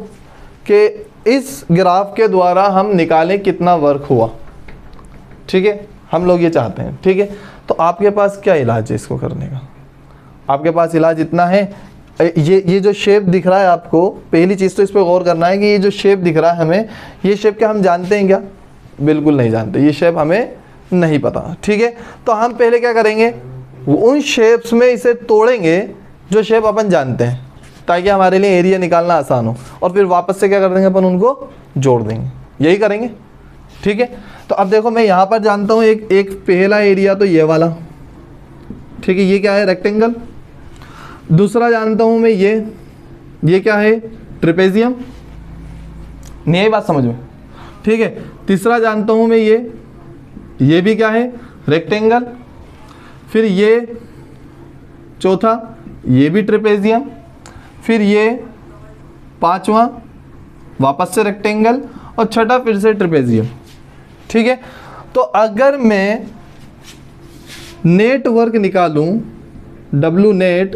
कि इस ग्राफ के द्वारा हम निकालें कितना वर्क हुआ, ठीक है, हम लोग ये चाहते हैं, ठीक है। तो आपके पास क्या इलाज है इसको करने का, आपके पास इलाज इतना है, ये जो शेप दिख रहा है आपको, पहली चीज़ तो इस पर गौर करना है कि ये जो शेप दिख रहा है हमें, ये शेप क्या हम जानते हैं क्या, बिल्कुल नहीं जानते, ये शेप हमें नहीं पता, ठीक है। तो हम पहले क्या करेंगे, उन शेप्स में इसे तोड़ेंगे जो शेप अपन जानते हैं, ताकि हमारे लिए एरिया निकालना आसान हो, और फिर वापस से क्या कर देंगे अपन, उनको जोड़ देंगे, यही करेंगे, ठीक है। तो अब देखो मैं यहाँ पर जानता हूँ एक पहला एरिया तो ये वाला, ठीक है, ये क्या है, रेक्टेंगल। दूसरा जानता हूँ मैं ये क्या है, ट्रेपेजियम, नहीं आई बात समझ में, ठीक है। तीसरा जानता हूँ मैं ये भी क्या है, रेक्टेंगल। फिर ये चौथा, ये भी ट्रेपेजियम। फिर ये पांचवा वापस से रेक्टेंगल, और छठा फिर से ट्रेपेजियम, ठीक है। तो अगर मैं नेट वर्क निकालूं, W नेट,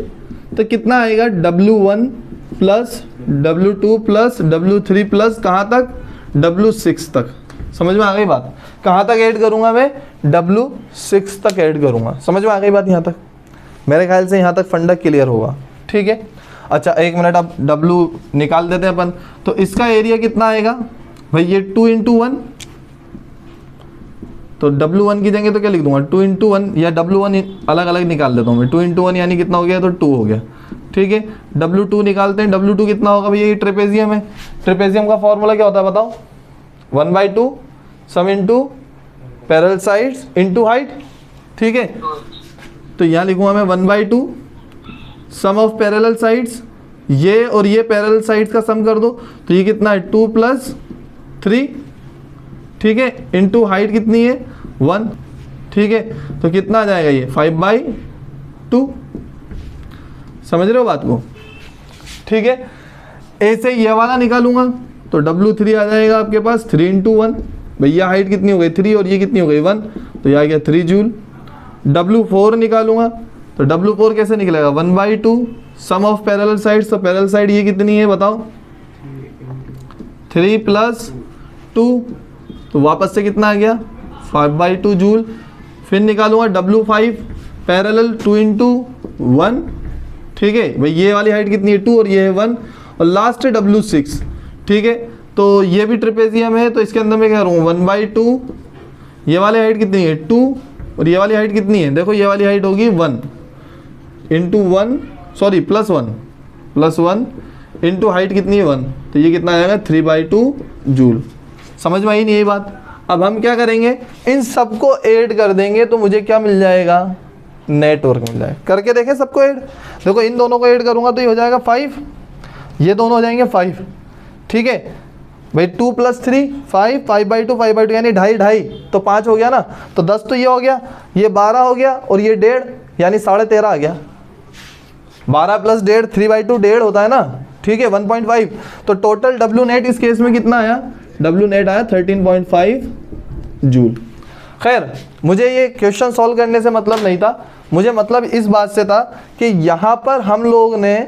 तो कितना आएगा, W1 plus W2 plus W3 plus कहाँ तक, W6 तक। समझ में आ गई बात, कहाँ तक ऐड करूँगा मैं, W6 तक ऐड करूँगा। समझ में आ गई बात यहाँ तक, मेरे ख्याल से यहाँ तक फंडा क्लियर होगा, ठीक है। अच्छा एक मिनट, अब W निकाल देते हैं अपन, तो इसका एरिया कितना आएगा भाई, ये 2 × 1, तो W1 की जगह तो क्या लिख दूंगा, 2 × 1, या W1 अलग अलग निकाल देता हूँ मैं, 2 × 1 यानी कितना हो गया, तो 2 हो गया, ठीक है। W2 निकालते हैं, W2 कितना होगा भैया, ये ट्रेपेजियम है, ट्रेपेजियम का फॉर्मूला क्या होता है बताओ, 1/2 sum into parallel sides into height, ठीक है। तो यहाँ लिखूंगा मैं 1/2 सम ऑफ पैरेलल साइड्स, ये और ये पैरेलल साइड्स का सम कर दो, तो ये कितना है 2 + 3, ठीक है, इंटू हाइट कितनी है 1, ठीक है। तो कितना आ जाएगा ये 5/2, समझ रहे हो बात को, ठीक है। ऐसे ये वाला निकालूंगा तो W3 आ जाएगा आपके पास 3 × 1, भैया हाइट कितनी हो गई 3 और ये कितनी हो गई 1, तो यह आ गया 3 जूल। W4 निकालूंगा तो W4 कैसे निकलेगा, 1/2 सम ऑफ पैरेलल साइड्स, तो पैरेलल साइड ये कितनी है बताओ, 3 + 2, तो वापस से कितना आ गया 5/2 जूल। फिर निकालूंगा W5 पैरेलल 2 × 1, ठीक है भाई, ये वाली हाइट कितनी है 2 और ये है 1, और लास्ट है W6, ठीक है। तो ये भी ट्रेपेजियम है, तो इसके अंदर मैं कह रहा हूँ 1/2, ये वाली हाइट कितनी है 2, और ये वाली हाइट कितनी है, देखो ये वाली हाइट होगी 1 × 1, सॉरी +1 इंटू हाइट कितनी है 1, तो ये कितना आएगा 3/2 जूल। समझ में आई नहीं ये बात। अब हम क्या करेंगे, इन सबको ऐड कर देंगे तो मुझे क्या मिल जाएगा, नेटवर्क मिल जाएगा। करके देखें सबको ऐड, देखो इन दोनों को ऐड करूंगा तो ये हो जाएगा 5, ये दोनों हो जाएंगे 5, ठीक है भाई। 2 + 3 5, 5/2 यानी 2.5 तो 5 हो गया ना, तो 10 तो ये हो गया, ये 12 हो गया, और ये 1.5 यानी 13.5 आ गया। 12 + 1.5 3/2 1.5 होता है ना, ठीक है 1.5। तो टोटल W नेट इस केस में कितना आया, W नेट आया 13.5 जूल। खैर मुझे ये क्वेश्चन सॉल्व करने से मतलब नहीं था, मुझे मतलब इस बात से था कि यहाँ पर हम लोग ने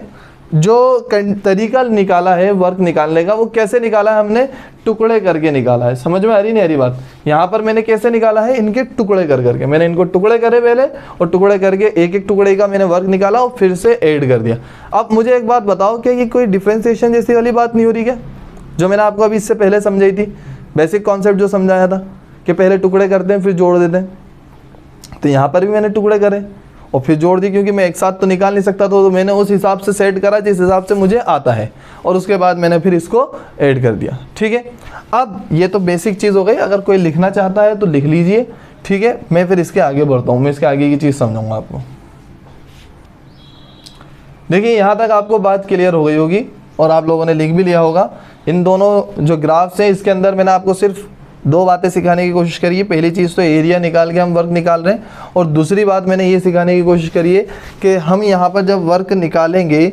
जो तरीका निकाला है वर्क निकालने का, वो कैसे निकाला है, हमने टुकड़े करके निकाला है। समझ में आ रही नहीं आ रही बात? यहाँ पर मैंने कैसे निकाला है, इनके टुकड़े कर करके, मैंने इनको टुकड़े करे पहले और टुकड़े करके एक एक टुकड़े का मैंने वर्क निकाला और फिर से ऐड कर दिया। अब मुझे एक बात बताओ, क्या ये कोई डिफ्रेंसिएशन जैसी वाली बात नहीं हो रही क्या, जो मैंने आपको अभी इससे पहले समझाई थी, बेसिक कॉन्सेप्ट जो समझाया था कि पहले टुकड़े करते हैं फिर जोड़ देते हैं। तो यहाँ पर भी मैंने टुकड़े करे और फिर जोड़ दी, क्योंकि मैं एक साथ तो निकाल नहीं सकता, तो मैंने उस हिसाब से सेट करा जिस हिसाब से मुझे आता है, और उसके बाद मैंने फिर इसको ऐड कर दिया। ठीक है, अब ये तो बेसिक चीज़ हो गई, अगर कोई लिखना चाहता है तो लिख लीजिए। ठीक है, मैं फिर इसके आगे बढ़ता हूँ, मैं इसके आगे की चीज़ समझाऊंगा आपको। देखिए यहाँ तक आपको बात क्लियर हो गई होगी और आप लोगों ने लिख भी लिया होगा। इन दोनों जो ग्राफ्स हैं इसके अंदर मैंने आपको सिर्फ दो बातें सिखाने की कोशिश करी है। पहली चीज़ तो एरिया निकाल के हम वर्क निकाल रहे हैं, और दूसरी बात मैंने ये सिखाने की कोशिश करी है कि हम यहाँ पर जब वर्क निकालेंगे,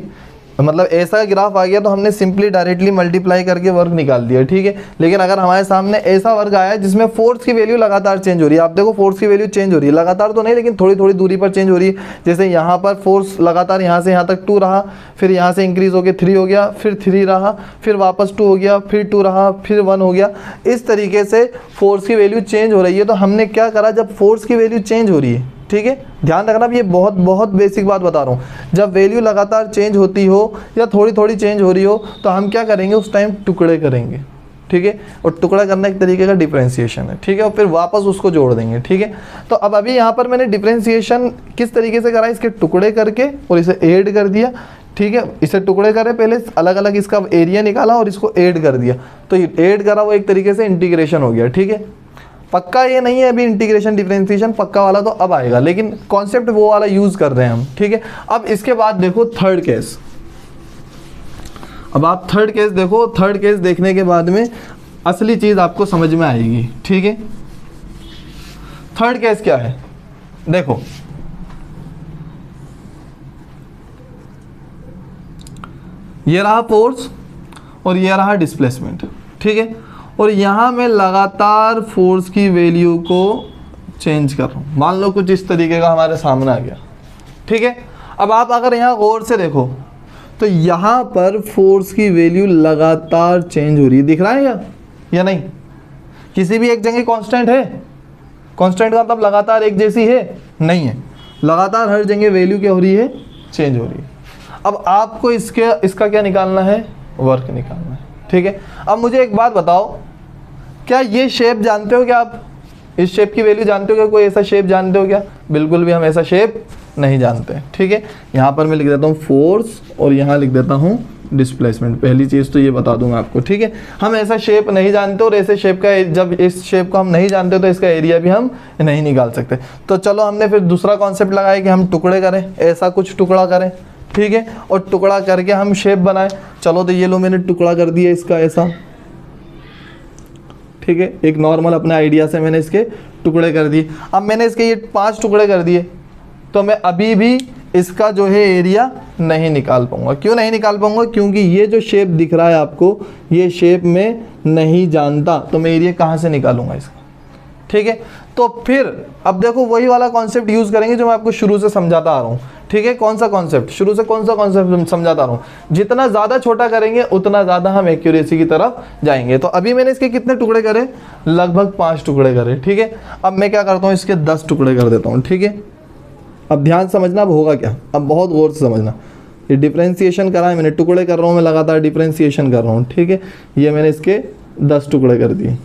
मतलब ऐसा ग्राफ आ गया तो हमने सिंपली डायरेक्टली मल्टीप्लाई करके वर्क निकाल दिया। ठीक है, लेकिन अगर हमारे सामने ऐसा वर्क आया जिसमें फोर्स की वैल्यू लगातार चेंज हो रही है, आप देखो फोर्स की वैल्यू चेंज हो रही है, लगातार तो नहीं लेकिन थोड़ी थोड़ी दूरी पर चेंज हो रही है। जैसे यहाँ पर फोर्स लगातार यहाँ से यहाँ तक 2 रहा, फिर यहाँ से इंक्रीज होकर 3 हो गया, फिर 3 रहा, फिर वापस 2 हो गया, फिर 2 रहा, फिर 1 हो गया। इस तरीके से फोर्स की वैल्यू चेंज हो रही है। तो हमने क्या करा, जब फोर्स की वैल्यू चेंज हो रही है, ठीक है, ध्यान रखना, ये बहुत बहुत बेसिक बात बता रहा हूँ, जब वैल्यू लगातार चेंज होती हो या थोड़ी थोड़ी चेंज हो रही हो तो हम क्या करेंगे, उस टाइम टुकड़े करेंगे। ठीक है, और टुकड़ा करना एक तरीके का डिफरेंशिएशन है। ठीक है, और फिर वापस उसको जोड़ देंगे। ठीक है, तो अब अभी यहाँ पर मैंने डिफरेंशिएशन किस तरीके से करा, इसके टुकड़े करके और इसे ऐड कर दिया। ठीक है, इसे टुकड़े करे, पहले अलग अलग इसका एरिया निकाला और इसको ऐड कर दिया, तो ऐड करा वो एक तरीके से इंटीग्रेशन हो गया। ठीक है, पक्का ये नहीं है अभी इंटीग्रेशन डिफरेंशिएशन पक्का वाला तो अब आएगा, लेकिन कॉन्सेप्ट वो वाला यूज कर रहे हैं हम। ठीक है, अब इसके बाद देखो थर्ड केस। अब आप थर्ड केस देखो, थर्ड केस देखने के बाद में असली चीज आपको समझ में आएगी। ठीक है, थर्ड केस क्या है, देखो ये रहा फोर्स और ये रहा डिस्प्लेसमेंट। ठीक है, और यहाँ मैं लगातार फोर्स की वैल्यू को चेंज कर रहा हूँ, मान लो कुछ इस तरीके का हमारे सामने आ गया। ठीक है, अब आप अगर यहाँ गौर से देखो तो यहाँ पर फोर्स की वैल्यू लगातार चेंज हो रही है, दिख रहा है या नहीं? किसी भी एक जगह कांस्टेंट है? कांस्टेंट का मतलब लगातार एक जैसी है? नहीं है, लगातार हर जगह वैल्यू क्या हो रही है, चेंज हो रही है। अब आपको इसका क्या निकालना है, वर्क निकालना है। ठीक है, अब मुझे एक बात बताओ, क्या ये शेप जानते हो क्या आप? इस शेप की वैल्यू जानते हो क्या? कोई ऐसा शेप जानते हो क्या? बिल्कुल भी हम ऐसा शेप नहीं जानते। ठीक है, यहाँ पर मैं लिख देता हूँ फोर्स और यहाँ लिख देता हूँ डिस्प्लेसमेंट। पहली चीज़ तो ये बता दूंगा आपको। ठीक है, हम ऐसा शेप नहीं जानते, और ऐसे शेप का, जब इस शेप को हम नहीं जानते तो इसका एरिया भी हम नहीं निकाल सकते। तो चलो हमने फिर दूसरा कॉन्सेप्ट लगाया कि हम टुकड़े करें, ऐसा कुछ टुकड़ा करें। ठीक है, और टुकड़ा करके हम शेप बनाए। चलो तो ये लो मैंने टुकड़ा कर दिया इसका ऐसा। ठीक है, एक नॉर्मल अपने आइडिया से मैंने इसके टुकड़े कर दिए। अब मैंने इसके ये 5 टुकड़े कर दिए, तो मैं अभी भी इसका जो है एरिया नहीं निकाल पाऊंगा। क्यों नहीं निकाल पाऊंगा? क्योंकि ये जो शेप दिख रहा है आपको, ये शेप में नहीं जानता, तो मैं एरिया कहाँ से निकालूंगा इसका? ठीक है, तो फिर अब देखो वही वाला कॉन्सेप्ट यूज करेंगे जो मैं आपको शुरू से समझाता आ रहा हूँ। ठीक है, कौन सा कॉन्सेप्ट? शुरू से कौन सा कॉन्सेप्ट समझाता आ रहा हूँ? जितना ज़्यादा छोटा करेंगे उतना ज़्यादा हम एक्यूरेसी की तरफ जाएंगे। तो अभी मैंने इसके कितने टुकड़े करे? लगभग 5 टुकड़े करे। ठीक है, अब मैं क्या करता हूँ, इसके 10 टुकड़े कर देता हूँ। ठीक है, अब ध्यान समझना, अब होगा क्या, अब बहुत गौर से समझना। ये डिफरेंशिएशन करा है मैंने, टुकड़े कर रहा हूँ मैं, लगातार डिफरेंशिएशन कर रहा हूँ। ठीक है, ये मैंने इसके 10 टुकड़े कर दिए।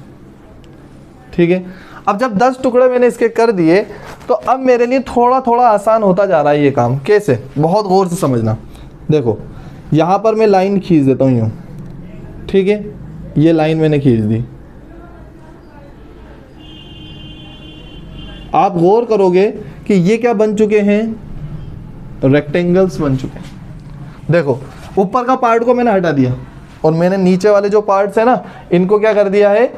ठीक है, अब जब 10 टुकड़े मैंने इसके कर दिए तो अब मेरे लिए थोड़ा थोड़ा आसान होता जा रहा है ये काम। कैसे? बहुत गौर से समझना। देखो यहाँ पर मैं लाइन खींच देता हूँ यूँ। ठीक है, ये लाइन मैंने खींच दी। आप गौर करोगे कि ये क्या बन चुके हैं, रेक्टेंगल्स बन चुके हैं। देखो ऊपर का पार्ट को मैंने हटा दिया और मैंने नीचे वाले जो पार्ट्स है ना, इनको क्या कर दिया है,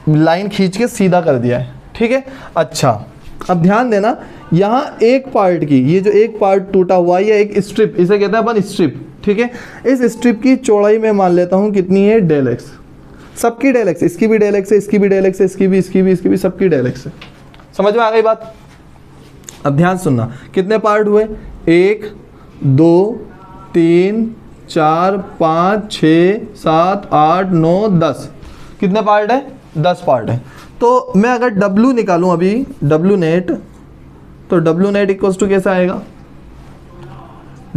लाइन खींच के सीधा कर दिया है। ठीक है, अच्छा अब ध्यान देना, यहाँ एक पार्ट की, ये जो एक पार्ट टूटा हुआ है, ये एक स्ट्रिप, इसे कहते हैं अपन स्ट्रिप। ठीक है, इस स्ट्रिप की चौड़ाई मैं मान लेता हूँ कितनी है, डेल एक्स। सबकी डेल एक्स, इसकी भी डेल एक्स है, इसकी भी डेल एक्स है, इसकी भी, सबकी डेल एक्स है। समझ में आ गई बात? अब ध्यान सुनना, कितने पार्ट हुए? 1 2 3 4 5 6 7 8 9 10। कितने पार्ट है? 10 पार्ट है। तो मैं अगर W निकालूं अभी, W नेट, तो W नेट इक्वल्स टू कैसे आएगा?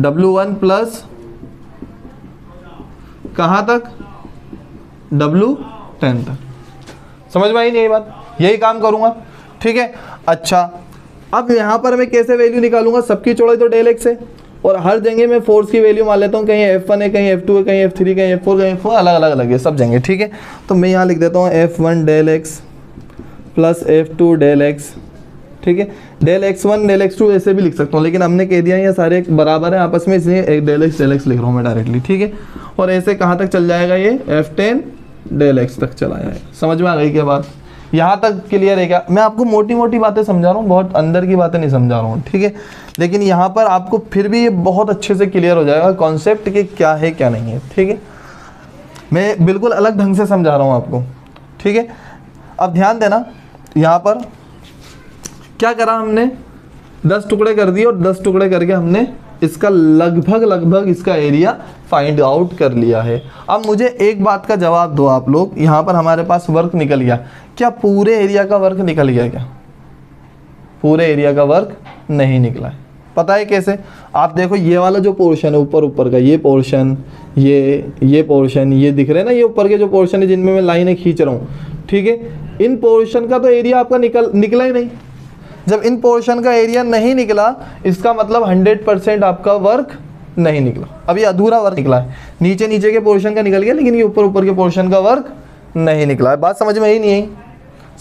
W1 प्लस कहाँ तक? W10 तक। समझ में आई नहीं ये बात? यही काम करूंगा, ठीक है। अच्छा, अब यहाँ पर मैं कैसे वैल्यू निकालूंगा? सबकी चौड़ाई तो डेल एक्स है, और हर जगह मैं फोर्स की वैल्यू मान लेता हूँ, कहीं F1 है, कहीं F2 है, कहीं F3, कहीं F4, कहीं F4, अलग अलग अलग है सब जगह, ठीक है। तो मैं यहाँ लिख देता हूँ F1 del x plus F2 del x, ठीक है। डेल x1 डेल x2 ऐसे भी लिख सकता हूँ, लेकिन हमने कह दिया ये सारे बराबर है आपस में, इसलिए एक डेल एक्स लिख रहा हूँ मैं डायरेक्टली, ठीक है। और ऐसे कहाँ तक चल जाएगा? ये F10 डेल एक्स तक चला जाएगा। समझ में आ गई क्या बात? यहाँ तक क्लियर है क्या? मैं आपको मोटी मोटी बातें समझा रहा हूँ, बहुत अंदर की बातें नहीं समझा रहा हूँ, ठीक है। लेकिन यहाँ पर आपको फिर भी ये बहुत अच्छे से क्लियर हो जाएगा कॉन्सेप्ट कि क्या है क्या नहीं है, ठीक है। मैं बिल्कुल अलग ढंग से समझा रहा हूँ आपको, ठीक है। अब ध्यान देना, यहाँ पर क्या करा हमने? 10 टुकड़े कर दिए, और 10 टुकड़े करके हमने इसका लगभग इसका एरिया फाइंड आउट कर लिया है। अब मुझे एक बात का जवाब दो आप लोग, यहाँ पर हमारे पास वर्क निकल गया, क्या पूरे एरिया का वर्क निकल गया क्या? पूरे एरिया का वर्क नहीं निकला है। पता है कैसे? आप देखो, ये वाला जो पोर्शन है ऊपर का, ये पोर्शन, ये पोर्शन, ये दिख रहे हैं ना, ये ऊपर के जो पोर्शन है जिनमें मैं लाइनें खींच रहा हूँ, ठीक है। इन पोर्शन का तो एरिया आपका निकला ही नहीं। जब इन पोर्शन का एरिया नहीं निकला, इसका मतलब 100% आपका वर्क नहीं निकला, अभी अधूरा वर्क निकला है। नीचे नीचे के पोर्शन का निकल गया, लेकिन ये ऊपर के पोर्शन का वर्क नहीं निकला है। बात समझ में आई नहीं आई?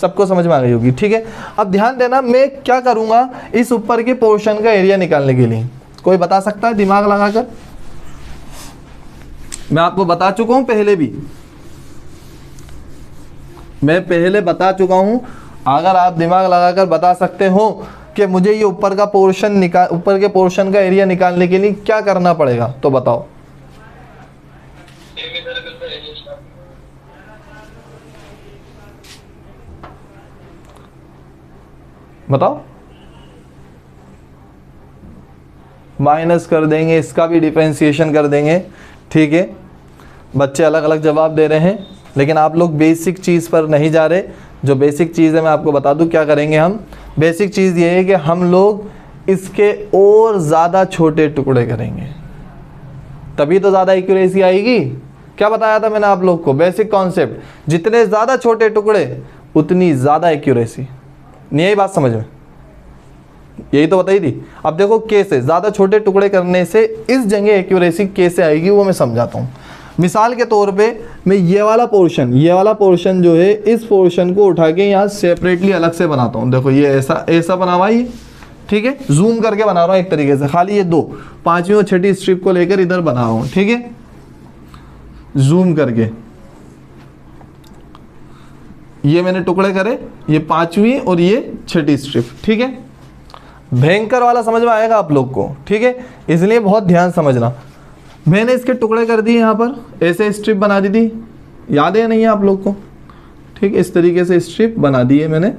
सबको समझ में आ गई होगी, ठीक है। अब ध्यान देना, मैं क्या करूंगा इस ऊपर के पोर्शन का एरिया निकालने के लिए? कोई बता सकता है दिमाग लगाकर? मैं आपको बता चुका हूं पहले भी, मैं पहले बता चुका हूं। अगर आप दिमाग लगाकर बता सकते हो कि मुझे ये ऊपर का पोर्शन ऊपर के पोर्शन का एरिया निकालने के लिए क्या करना पड़ेगा, तो बताओ। बताओ। माइनस कर देंगे, इसका भी डिफरेंशिएशन कर देंगे, ठीक है। बच्चे अलग अलग जवाब दे रहे हैं, लेकिन आप लोग बेसिक चीज़ पर नहीं जा रहे। जो बेसिक चीज़ है मैं आपको बता दूं क्या करेंगे हम। बेसिक चीज़ ये है कि हम लोग इसके और ज़्यादा छोटे टुकड़े करेंगे, तभी तो ज़्यादा एक्यूरेसी आएगी। क्या बताया था मैंने आप लोग को? बेसिक कॉन्सेप्ट, जितने ज़्यादा छोटे टुकड़े उतनी ज़्यादा एक्यूरेसी। नहीं आई बात समझ में? यही तो बताई थी। अब देखो कैसे ज़्यादा छोटे टुकड़े करने से इस जगह एक्यूरेसी कैसे आएगी वो मैं समझाता हूँ। मिसाल के तौर पे मैं ये वाला पोर्शन जो है, इस पोर्शन को उठा के यहाँ सेपरेटली अलग से बनाता हूँ। देखो ये ऐसा बना हुआ है, ठीक है। जूम करके बना रहा हूँ एक तरीके से, खाली ये 2 5वीं और 6ठी स्ट्रिप को लेकर इधर बना रहा हूँ, ठीक है। जूम करके ये मैंने टुकड़े करे, ये 5वीं और ये 6ठी स्ट्रिप, ठीक है। भयंकर वाला समझ में आएगा आप लोग को, ठीक है। इसलिए बहुत ध्यान समझना। मैंने इसके टुकड़े कर दिए, यहाँ पर ऐसे स्ट्रिप बना दी थी, याद है नहीं है आप लोग को? ठीक, इस तरीके से स्ट्रिप बना दी है मैंने।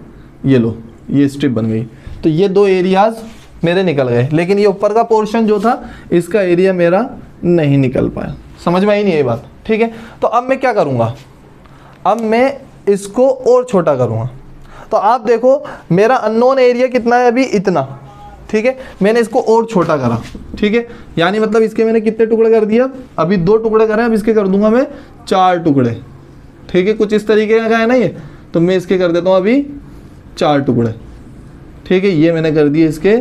ये लो, ये स्ट्रिप बन गई। तो ये 2 एरियाज मेरे निकल गए, लेकिन ये ऊपर का पोर्शन जो था इसका एरिया मेरा नहीं निकल पाया। समझ में आई नहीं ये बात? ठीक है। तो अब मैं क्या करूँगा, अब मैं इसको और छोटा करूँगा। तो आप देखो मेरा अननोन एरिया कितना है अभी, इतना, ठीक है। मैंने इसको और छोटा करा, ठीक है। यानी मतलब इसके मैंने कितने टुकड़े कर दिया? अभी 2 टुकड़े करे, अब इसके कर दूंगा मैं 4 टुकड़े, ठीक है। कुछ इस तरीके का है ना ये, तो मैं इसके कर देता हूँ अभी 4 टुकड़े, ठीक है। ये मैंने कर दिए इसके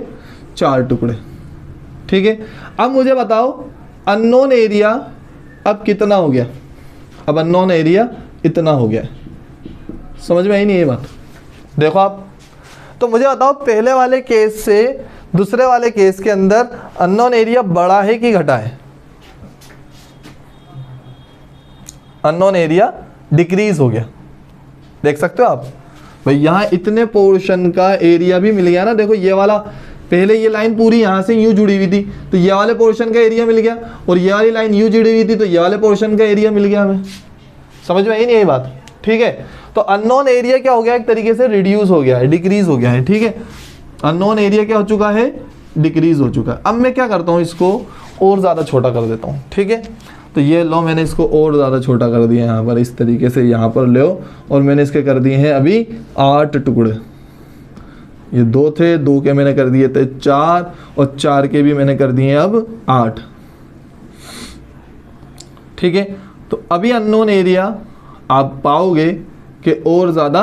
4 टुकड़े, ठीक है। अब मुझे बताओ अननोन एरिया अब कितना हो गया? अब अननोन एरिया इतना हो गया। समझ में आई नहीं ये बात? देखो आप, तो मुझे बताओ पहले वाले केस से दूसरे वाले केस के अंदर अननोन एरिया बढ़ा है कि घटा है? अननोन एरिया डिक्रीज हो गया, देख सकते हो आप भाई। यहाँ इतने पोर्शन का एरिया भी मिल गया ना। देखो ये वाला, पहले ये लाइन पूरी यहाँ से यूं जुड़ी हुई थी, तो ये वाले पोर्शन का एरिया मिल गया, और ये वाली लाइन यूं जुड़ी हुई थी, तो ये वाले पोर्शन का एरिया मिल गया हमें। समझ में आई नहीं ये बात? ठीक है। तो अननोन एरिया क्या हो गया, एक तरीके से रिड्यूस हो गया है, डिक्रीज हो गया है, ठीक है। अननोन एरिया क्या हो चुका है, डिक्रीज हो चुका है। अब मैं क्या करता हूँ, इसको और ज़्यादा छोटा कर देता हूँ, ठीक है। तो ये लो, मैंने इसको और ज़्यादा छोटा कर दिया यहाँ पर, इस तरीके से यहाँ पर लो, और मैंने इसके कर दिए हैं अभी 8 टुकड़े। ये 2 थे, 2 के मैंने कर दिए थे 4, और 4 के भी मैंने कर दिए अब 8, ठीक है। तो अभी अननोन एरिया आप पाओगे कि और ज़्यादा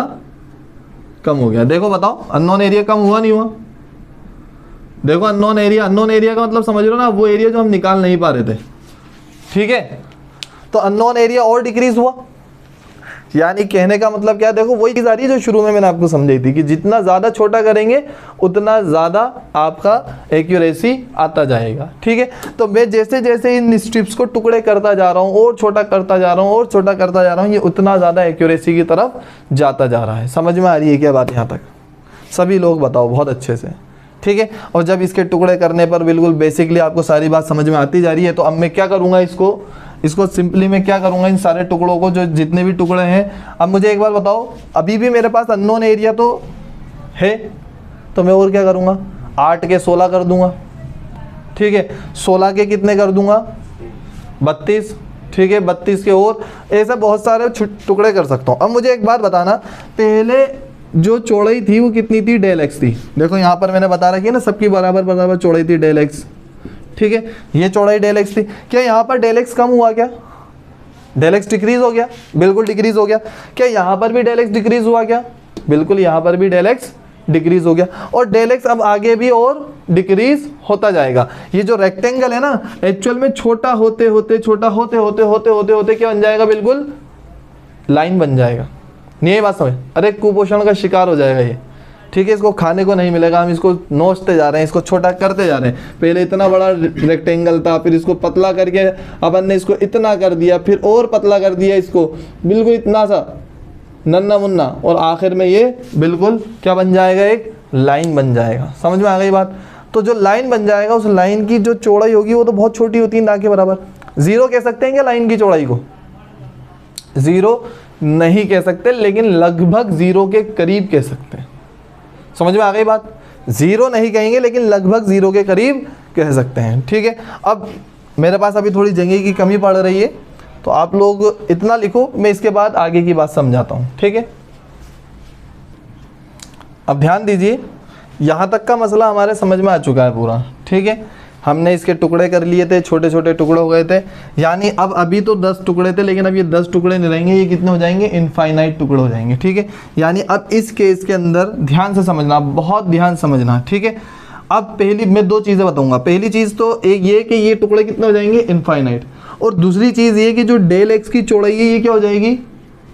कम हो गया। देखो बताओ, अननोन एरिया कम हुआ नहीं हुआ? देखो अननोन एरिया का मतलब समझ लो ना, वो एरिया जो हम निकाल नहीं पा रहे थे, ठीक है। तो अननोन एरिया और डिक्रीज हुआ, यानी कहने का मतलब क्या है, देखो वही चीज़ आ रही है जो शुरू में मैंने आपको समझाई थी कि जितना ज़्यादा छोटा करेंगे उतना ज़्यादा आपका एक्यूरेसी आता जाएगा, ठीक है। तो मैं जैसे जैसे इन स्ट्रिप्स को टुकड़े करता जा रहा हूँ और छोटा करता जा रहा हूँ और छोटा करता जा रहा हूँ, ये उतना ज़्यादा एक्यूरेसी की तरफ जाता जा रहा है। समझ में आ रही है क्या बात यहाँ तक? सभी लोग बताओ बहुत अच्छे से, ठीक है। और जब इसके टुकड़े करने पर बिल्कुल बेसिकली आपको सारी बात समझ में आती जा रही है, तो अब मैं क्या करूँगा, इसको सिंपली मैं क्या करूँगा, इन सारे टुकड़ों को, जो जितने भी टुकड़े हैं, अब मुझे एक बार बताओ, अभी भी मेरे पास अननोन एरिया तो है, तो मैं और क्या करूँगा, 8 के 16 कर दूँगा, ठीक है। 16 के कितने कर दूँगा, 32, ठीक है। 32 के और ऐसा बहुत सारे टुकड़े कर सकता हूँ। अब मुझे एक बात बताना, पहले जो चौड़ाई थी वो कितनी थी, डेल एक्स थी। देखो यहाँ पर मैंने बता रखी है ना, सबकी बराबर बराबर चौड़ाई थी, डेल एक्स, ठीक है। ये चौड़ाई डेल एक्स थी। क्या यहाँ पर डेल एक्स कम हुआ, क्या डेल एक्स डिक्रीज हो गया? बिल्कुल डिक्रीज हो गया। क्या यहाँ पर भी डेल एक्स डिक्रीज हुआ क्या? बिल्कुल यहाँ पर भी डेल एक्स डिक्रीज हो गया। और डेल एक्स अब आगे भी और डिक्रीज होता जाएगा। ये जो रेक्टेंगल है ना, एक्चुअल में छोटा होते होते क्या बन जाएगा, बिल्कुल लाइन बन जाएगा। नहीं, ये बात समझ, अरे कुपोषण का शिकार हो जाएगा ये, ठीक है। इसको खाने को नहीं मिलेगा, हम इसको नोचते जा रहे हैं, इसको छोटा करते जा रहे हैं। पहले इतना बड़ा रेक्टेंगल था, फिर इसको पतला करके अपन ने इसको इतना कर दिया, फिर और पतला कर दिया इसको, बिल्कुल इतना सा नन्ना मुन्ना, और आखिर में ये बिल्कुल क्या बन जाएगा, एक लाइन बन जाएगा। समझ में आ गई बात? तो जो लाइन बन जाएगा, उस लाइन की जो चौड़ाई होगी वो तो बहुत छोटी होती है, ना के बराबर। 0 कह सकते हैं क्या लाइन की चौड़ाई को? 0 नहीं कह सकते, लेकिन लगभग 0 के करीब कह सकते हैं। समझ में आ गई बात? 0 नहीं कहेंगे, लेकिन लगभग 0 के करीब कह सकते हैं, ठीक है। अब मेरे पास अभी थोड़ी जगह की कमी पड़ रही है, तो आप लोग इतना लिखो, मैं इसके बाद आगे की बात समझाता हूँ, ठीक है। अब ध्यान दीजिए, यहाँ तक का मसला हमारे समझ में आ चुका है पूरा, ठीक है। हमने इसके टुकड़े कर लिए थे, छोटे छोटे टुकड़े हो गए थे, यानी अब अभी तो 10 टुकड़े थे, लेकिन अब ये 10 टुकड़े नहीं रहेंगे, ये कितने हो जाएंगे, इनफाइनाइट टुकड़े हो जाएंगे, ठीक है। यानी अब इस केस के अंदर ध्यान से समझना, बहुत ध्यान समझना, ठीक है। अब पहली मैं 2 चीज़ें बताऊंगा। पहली चीज़ तो एक ये कि ये टुकड़े कितने हो जाएंगे, इनफाइनाइट, और दूसरी चीज़ ये कि जो डेल एक्स की चौड़ाई है ये क्या हो जाएगी,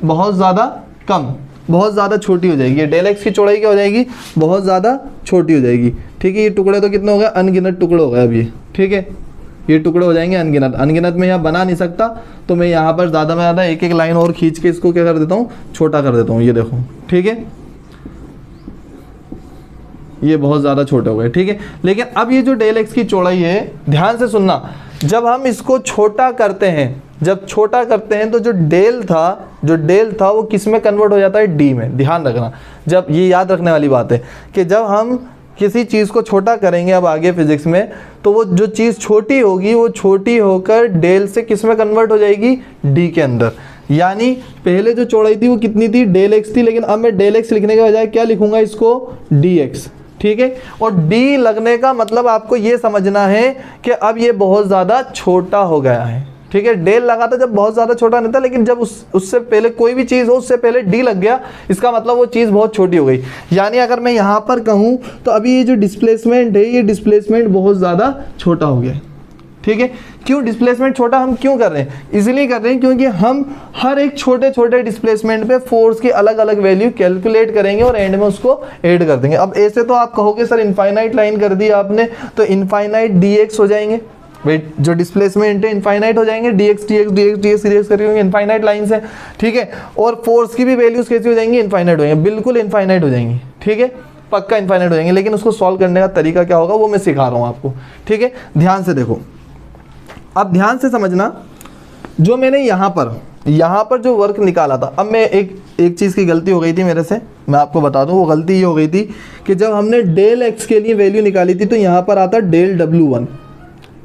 बहुत ज़्यादा कम, बहुत ज़्यादा छोटी हो जाएगी। डेल एक्स की चौड़ाई क्या हो जाएगी, बहुत ज़्यादा छोटी हो जाएगी, ठीक है। ये टुकड़े तो कितने हो गए, अनगिनत टुकड़े हो गए अब ये, ठीक है। ये टुकड़े हो जाएंगे अनगिनत। अनगिनत में यहाँ बना नहीं सकता, तो मैं यहाँ पर ज़्यादा में ज़्यादा एक एक लाइन और खींच के इसको क्या कर देता हूँ, छोटा कर देता हूँ। ये देखो, ठीक है, ये बहुत ज़्यादा छोटे हो गए, ठीक है। लेकिन अब ये जो डेल एक्स की चौड़ाई है, ध्यान से सुनना, जब हम इसको छोटा करते हैं, जब छोटा करते हैं तो जो डेल था वो किस में कन्वर्ट हो जाता है, डी में। ध्यान रखना, जब ये याद रखने वाली बात है कि जब हम किसी चीज़ को छोटा करेंगे अब आगे फिजिक्स में, तो वो जो चीज़ छोटी होगी वो छोटी होकर डेल से किस में कन्वर्ट हो जाएगी, डी के अंदर। यानी पहले जो चौड़ाई थी वो कितनी थी, डेल एक्स थी, लेकिन अब मैं डेल एक्स लिखने के बजाय क्या लिखूंगा, इसको डी एक्स, ठीक है। और डी लगने का मतलब आपको ये समझना है कि अब ये बहुत ज़्यादा छोटा हो गया है, ठीक है। डेल लगा था जब बहुत ज़्यादा छोटा नहीं था, लेकिन जब उससे पहले कोई भी चीज़ हो उससे पहले डी लग गया, इसका मतलब वो चीज़ बहुत छोटी हो गई। यानी अगर मैं यहाँ पर कहूँ तो अभी ये जो डिस्प्लेसमेंट है, ये डिस्प्लेसमेंट बहुत ज़्यादा छोटा हो गया है, ठीक है। क्यों डिस्प्लेसमेंट छोटा हम क्यों कर रहे हैं, इसलिए कर रहे हैं क्योंकि हम हर एक छोटे छोटे डिस्प्लेसमेंट पे फोर्स की अलग अलग वैल्यू कैलकुलेट करेंगे और एंड में उसको ऐड कर देंगे। अब ऐसे तो आप कहोगे सर इनफाइनाइट लाइन कर दी आपने, तो इनफाइनाइट डी एक्स हो जाएंगे, वेट जो डिस्प्लेसमेंट है इनफाइनाइट हो जाएंगे, D x D x D x D x series करके इनफाइनाइट लाइन से, ठीक है। और फोर्स की भी वैल्यूज कैसी हो जाएंगी, इनफाइनाइट हो जाएंगी, बिल्कुल इनफाइनाइट हो जाएंगी, ठीक है, पक्का इनफाइनाइट हो जाएंगे। लेकिन उसको सॉल्व करने का तरीका क्या होगा वो मैं सिखा रहा हूँ आपको, ठीक है। ध्यान से देखो, अब ध्यान से समझना, जो मैंने यहाँ पर यहाँ पर जो वर्क निकाला था, अब मैं एक चीज़ की गलती हो गई थी मेरे से, मैं आपको बता दूँ। वो गलती ये हो गई थी कि जब हमने डेल एक्स के लिए वैल्यू निकाली थी तो यहाँ पर आता डेल W1,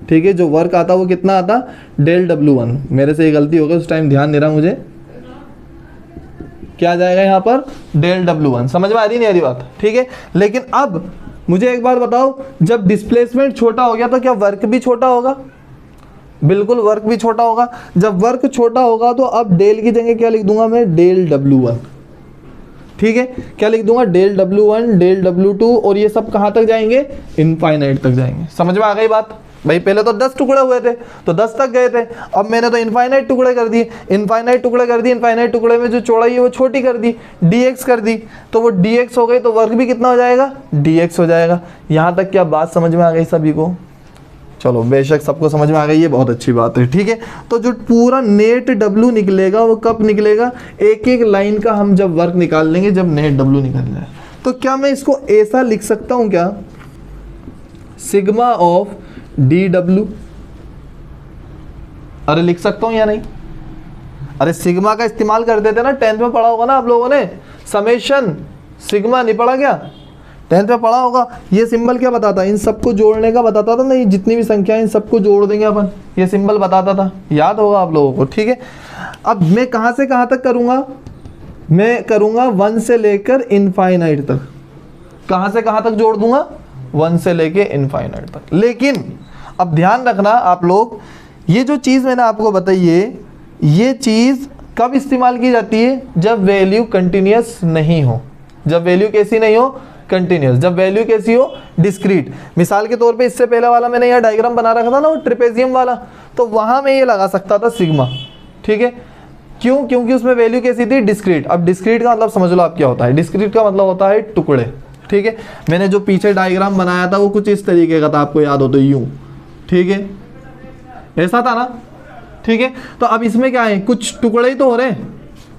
ठीक है, जो वर्क आता वो कितना आता, डेल W1। मेरे से ये गलती हो गई, उस टाइम ध्यान नहीं रहा मुझे। क्या आ जाएगा यहाँ पर, डेल W1। समझ में आ रही नहीं आ रही बात, ठीक है। लेकिन अब मुझे एक बार बताओ, जब डिस्प्लेसमेंट छोटा हो गया तो क्या वर्क भी छोटा होगा? बिल्कुल, वर्क भी छोटा होगा। जब वर्क छोटा होगा तो अब डेल की जगह क्या लिख दूंगा मैं, डेल W1, ठीक है। क्या लिख दूंगा, डेल W1, डेल W2, और ये सब कहाँ तक जाएंगे, इनफाइनाइट तक जाएंगे। समझ में आ गई बात भाई? पहले तो 10 टुकड़े हुए थे तो 10 तक गए थे, अब मैंने तो इनफाइनाइट टुकड़े कर दिए, इनफाइनाइट टुकड़े कर दिए, इनफाइनाइट टुकड़े में जो चौड़ाई है वो छोटी कर दी, dx कर दी, तो वो dx हो गई, तो वर्क भी कितना हो जाएगा, dx हो जाएगा। यहाँ तक क्या बात समझ में आ गई सभी को? चलो, बेशक सबको समझ में आ गई, ये बहुत अच्छी बात है, ठीक है। तो जो पूरा नेट W निकलेगा वो कब निकलेगा, एक एक लाइन का हम जब वर्क निकाल लेंगे, जब नेट W निकल जाए। तो क्या मैं इसको ऐसा लिख सकता हूँ क्या, सिग्मा ऑफ DW? अरे लिख सकता हूँ या नहीं? अरे सिग्मा का इस्तेमाल करते थे ना, 10th में पढ़ा होगा ना आप लोगों ने, समेशन सिग्मा नहीं पढ़ा क्या, 10th में पढ़ा होगा। ये सिंबल क्या बताता, इन सबको जोड़ने का बताता था ना, ये जितनी भी संख्या इन सबको जोड़ देंगे अपन, ये सिंबल बताता था, याद होगा आप लोगों को, ठीक है। अब मैं कहाँ से कहाँ तक करूँगा, मैं करूँगा 1 से लेकर इनफाइनाइट तक। कहाँ से कहाँ तक जोड़ दूंगा, 1 से लेके इनफाइनाइट तक। लेकिन अब ध्यान रखना आप लोग, ये जो चीज़ मैंने आपको बताई है, ये चीज़ कब इस्तेमाल की जाती है, जब वैल्यू कंटिन्यूस नहीं हो। जब वैल्यू कैसी नहीं हो, कंटिन्यूस। जब वैल्यू कैसी हो, डिस्क्रीट। मिसाल के तौर पे इससे पहले वाला मैंने यहाँ डायग्राम बना रखा था ना, वो ट्रेपेजियम वाला, तो वहाँ मैं ये लगा सकता था सिग्मा, ठीक है। क्यों, क्योंकि उसमें वैल्यू कैसी थी, डिस्क्रीट। अब डिस्क्रीट का मतलब समझ लो आप क्या होता है, डिस्क्रीट का मतलब होता है टुकड़े, ठीक है। मैंने जो पीछे डायग्राम बनाया था वो कुछ इस तरीके का था, आपको याद हो तो यूं, ठीक है, ऐसा था ना, ठीक है। तो अब इसमें क्या है, कुछ टुकड़े ही तो हो रहे हैं,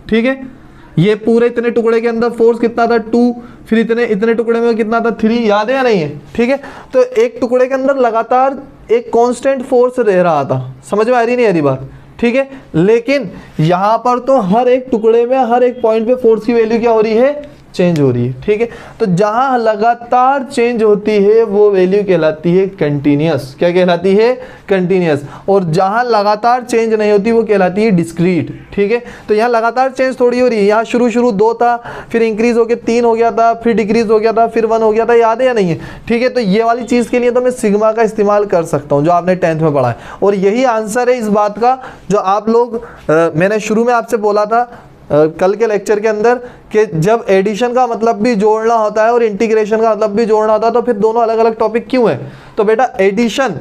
ठीक है। ये पूरे इतने टुकड़े के अंदर फोर्स कितना था, 2, फिर इतने टुकड़े में कितना था, 3, याद है या नहीं है, ठीक है। तो एक टुकड़े के अंदर लगातार एक कांस्टेंट फोर्स रह रहा था, समझ में आ रही नहीं आ रही बात, ठीक है। लेकिन यहां पर तो हर एक टुकड़े में, हर एक पॉइंट पे फोर्स की वैल्यू क्या हो रही है, चेंज हो रही है, ठीक है। तो जहां लगातार चेंज होती है वो वैल्यू कहलाती है कंटीन्यूअस। क्या कहलाती है, कंटीन्यूअस। और जहां लगातार चेंज नहीं होती वो कहलाती है डिस्क्रीट, ठीक है। तो यहाँ लगातार चेंज थोड़ी हो रही है, यहाँ शुरू 2 था, फिर इंक्रीज होकर 3 हो गया था, फिर डिक्रीज हो गया था, फिर 1 हो गया था, याद है या नहीं है, ठीक है। तो ये वाली चीज़ के लिए तो मैं सिग्मा का इस्तेमाल कर सकता हूँ, जो आपने 10th में पढ़ा है। और यही आंसर है इस बात का जो आप लोग मैंने शुरू में आपसे बोला था कल के लेक्चर के अंदर, कि जब एडिशन का मतलब भी जोड़ना होता है और इंटीग्रेशन का मतलब भी जोड़ना होता है, तो फिर दोनों अलग अलग टॉपिक क्यों है। तो बेटा एडिशन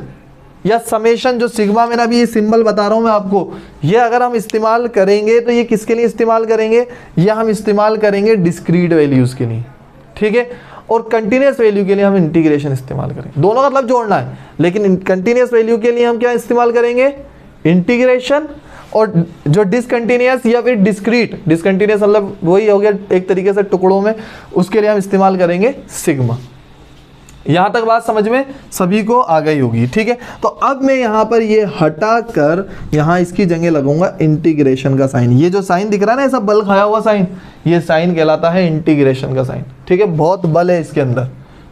या समेशन, जो सिग्मा में अभी ये सिंबल बता रहा हूं मैं आपको, ये अगर हम इस्तेमाल करेंगे तो ये किसके लिए इस्तेमाल करेंगे, ये हम इस्तेमाल करेंगे डिस्क्रीट वैल्यूज के लिए, ठीक है। और कंटिन्यूस वैल्यू के लिए हम इंटीग्रेशन इस्तेमाल करेंगे। दोनों का मतलब जोड़ना है, लेकिन कंटिन्यूस वैल्यू के लिए हम क्या इस्तेमाल करेंगे, इंटीग्रेशन। और जो डिसकंटिन्यूअस या फिर डिसकंटिन्यूअस मतलब वही हो गया एक तरीके से टुकड़ों में, उसके लिए हम इस्तेमाल करेंगे सिग्मा। यहां तक बात समझ में सभी को आ गई होगी, ठीक है। तो अब मैं यहां पर ये हटा कर यहां इसकी जगह लगाऊंगा इंटीग्रेशन का साइन। ये जो साइन दिख रहा है ना, ऐसा बल खाया हुआ साइन, ये साइन कहलाता है इंटीग्रेशन का साइन, ठीक है। बहुत बल है इसके अंदर,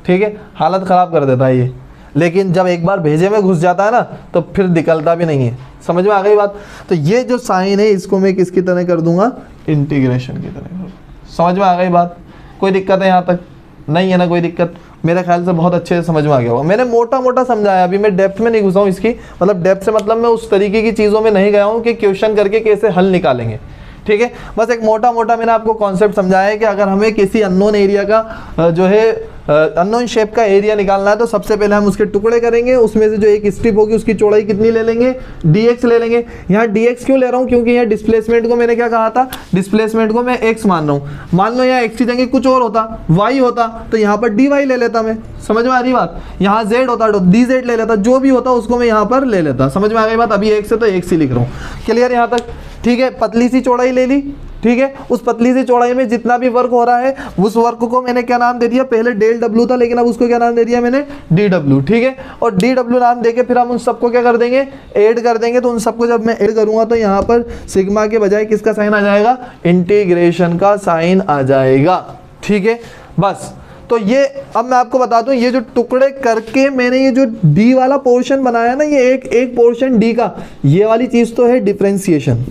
ठीक है, हालत खराब कर देता है ये, लेकिन जब एक बार भेजे में घुस जाता है ना तो फिर निकलता भी नहीं है। समझ में आ गई बात। तो ये जो साइन है इसको मैं किसकी तरह कर दूंगा, इंटीग्रेशन की तरह। समझ में आ गई बात, कोई दिक्कत है यहाँ तक, नहीं है ना कोई दिक्कत, मेरे ख्याल से बहुत अच्छे से समझ में आ गया होगा। मैंने मोटा मोटा समझाया, अभी मैं डेप्थ में नहीं घुसा हूँ इसकी, मतलब डेप्थ से मतलब मैं उस तरीके की चीज़ों में नहीं गया हूँ कि क्वेश्चन करके कैसे हल निकालेंगे, ठीक है। बस एक मोटा मोटा मैंने आपको कॉन्सेप्ट समझाया है कि अगर हमें किसी अननोन एरिया का जो है अननोन शेप का एरिया निकालना है, तो सबसे पहले हम उसके टुकड़े करेंगे, उसमें से जो एक स्ट्रिप होगी उसकी चौड़ाई कितनी ले लेंगे, dx ले लेंगे। यहाँ dx क्यों ले रहा हूँ, क्योंकि यहाँ डिस्प्लेसमेंट को मैंने क्या कहा था, डिस्प्लेसमेंट को मैं x मान रहा हूँ। मान लो यहाँ x की जगह कुछ और होता, y होता, तो यहाँ पर dy ले लेता मैं। समझ में आ रही बात। यहाँ z होता तो dz ले लेता, जो भी होता उसको मैं यहाँ पर ले लेता। समझ में आ गई बात। अभी x है तो x ही लिख रहा हूँ। क्लियर यहाँ तक, ठीक है। पतली सी चौड़ाई ले ली, ठीक है। उस पतली सी चौड़ाई में जितना भी वर्क हो रहा है उस वर्क को मैंने क्या नाम दे दिया, पहले डेल डब्ल्यू था लेकिन अब उसको क्या नाम दे दिया मैंने, डी डब्ल्यू, ठीक है। और डी डब्ल्यू नाम देके फिर हम उन सबको क्या कर देंगे, ऐड कर देंगे। तो उन सबको जब मैं ऐड करूंगा तो यहाँ पर सिग्मा के बजाय किसका साइन आ जाएगा, इंटीग्रेशन का साइन आ जाएगा, ठीक है। बस तो ये अब मैं आपको बता दूं, ये जो टुकड़े करके मैंने ये जो डी वाला पोर्शन बनाया ना, ये एक पोर्शन डी का, ये वाली चीज तो है डिफरेंशिएशन,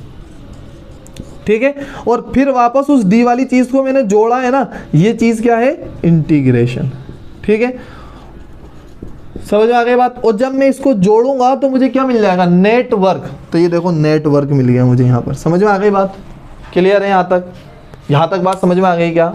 ठीक है। और फिर वापस उस डी वाली चीज को मैंने जोड़ा है ना, ये चीज क्या है, इंटीग्रेशन, ठीक है। समझ में आ गई बात। और जब मैं इसको जोड़ूंगा तो मुझे क्या मिल जाएगा, नेटवर्क। तो ये देखो नेटवर्क मिल गया मुझे यहाँ पर। समझ में आ गई बात, क्लियर है यहाँ तक बात समझ में आ गई क्या।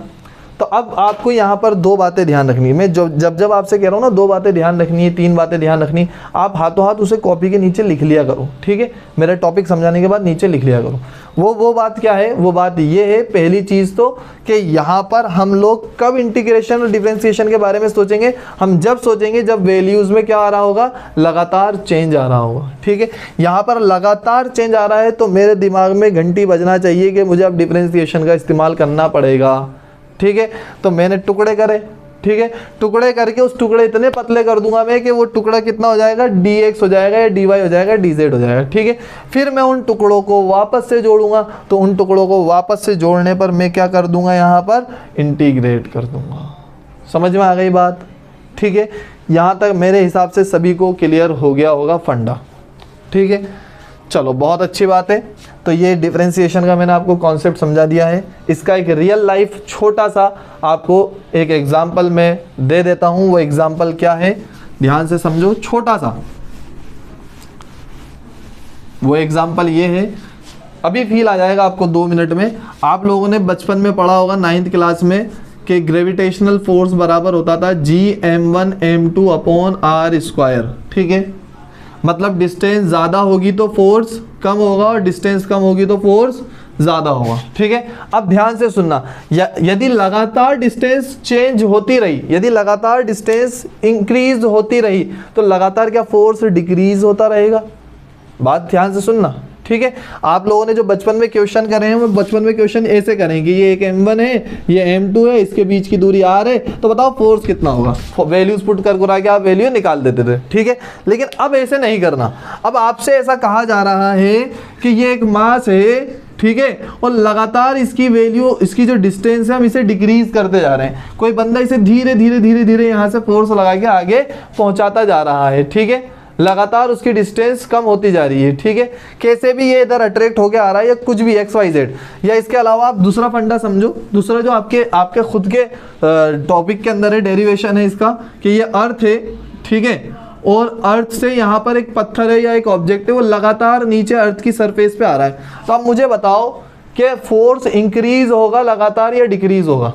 तो अब आपको यहाँ पर दो बातें ध्यान रखनी है। मैं जब आपसे कह रहा हूँ ना, दो बातें ध्यान रखनी है, तीन बातें ध्यान रखनी है, आप हाथों हाथ उसे कॉपी के नीचे लिख लिया करो, ठीक है। मेरा टॉपिक समझाने के बाद नीचे लिख लिया करो। वो बात क्या है, वो बात ये है, पहली चीज़ तो कि यहाँ पर हम लोग कब इंटीग्रेशन और डिफरेंशिएशन के बारे में सोचेंगे, हम जब सोचेंगे जब वैल्यूज़ में क्या आ रहा होगा, लगातार चेंज आ रहा होगा, ठीक है। यहाँ पर लगातार चेंज आ रहा है तो मेरे दिमाग में घंटी बजना चाहिए कि मुझे अब डिफरेंशिएशन का इस्तेमाल करना पड़ेगा, ठीक है। तो मैंने टुकड़े करे, ठीक है, टुकड़े करके उस टुकड़े इतने पतले कर दूंगा मैं कि वो टुकड़ा कितना हो जाएगा, dx हो जाएगा या dy हो जाएगा, dz हो जाएगा, ठीक है। फिर मैं उन टुकड़ों को वापस से जोड़ूंगा, तो उन टुकड़ों को वापस से जोड़ने पर मैं क्या कर दूंगा, यहाँ पर इंटीग्रेट कर दूंगा। समझ में आ गई बात, ठीक है। यहाँ तक मेरे हिसाब से सभी को क्लियर हो गया होगा फंडा, ठीक है। चलो बहुत अच्छी बात है। तो ये डिफरेंशिएशन का मैंने आपको कॉन्सेप्ट समझा दिया है। इसका एक रियल लाइफ छोटा सा आपको एक एग्जांपल मैं दे देता हूँ। वो एग्जांपल क्या है, ध्यान से समझो, छोटा सा। वो एग्जांपल ये है, अभी फील आ जाएगा आपको 2 मिनट में। आप लोगों ने बचपन में पढ़ा होगा 9th क्लास में कि ग्रेविटेशनल फोर्स बराबर होता था Gm1m2 अपॉन r स्क्वायर, ठीक है। मतलब डिस्टेंस ज़्यादा होगी तो फोर्स कम होगा और डिस्टेंस कम होगी तो फोर्स ज़्यादा होगा, ठीक है। अब ध्यान से सुनना, यदि लगातार डिस्टेंस चेंज होती रही, यदि लगातार डिस्टेंस इंक्रीज होती रही तो लगातार क्या फोर्स डिक्रीज होता रहेगा। बात ध्यान से सुनना, ठीक है। आप लोगों ने जो बचपन में क्वेश्चन करे हैं वो बचपन में क्वेश्चन ऐसे करेंगे, ये एक m1 है, ये m2 है, इसके बीच की दूरी r है, तो बताओ फोर्स कितना होगा। वैल्यूज पुट कर करा के आप वैल्यू निकाल देते थे, ठीक है। लेकिन अब ऐसे नहीं करना। अब आपसे ऐसा कहा जा रहा है कि ये एक मास है, ठीक है, और लगातार इसकी वैल्यू, इसकी जो डिस्टेंस है हम इसे डिक्रीज करते जा रहे हैं। कोई बंदा इसे धीरे धीरे धीरे धीरे यहाँ से फोर्स लगा के आगे पहुँचाता जा रहा है, ठीक है। लगातार उसकी डिस्टेंस कम होती जा रही है, ठीक है। कैसे भी ये इधर अट्रैक्ट होके आ रहा है या कुछ भी XYZ, या इसके अलावा आप दूसरा फंडा समझो, दूसरा जो आपके खुद के टॉपिक के अंदर है, डेरिवेशन है इसका, कि ये अर्थ है, ठीक है, और अर्थ से यहाँ पर एक पत्थर है या एक ऑब्जेक्ट है, वो लगातार नीचे अर्थ की सरफेस पे आ रहा है। तो आप मुझे बताओ कि फोर्स इंक्रीज होगा लगातार या डिक्रीज होगा।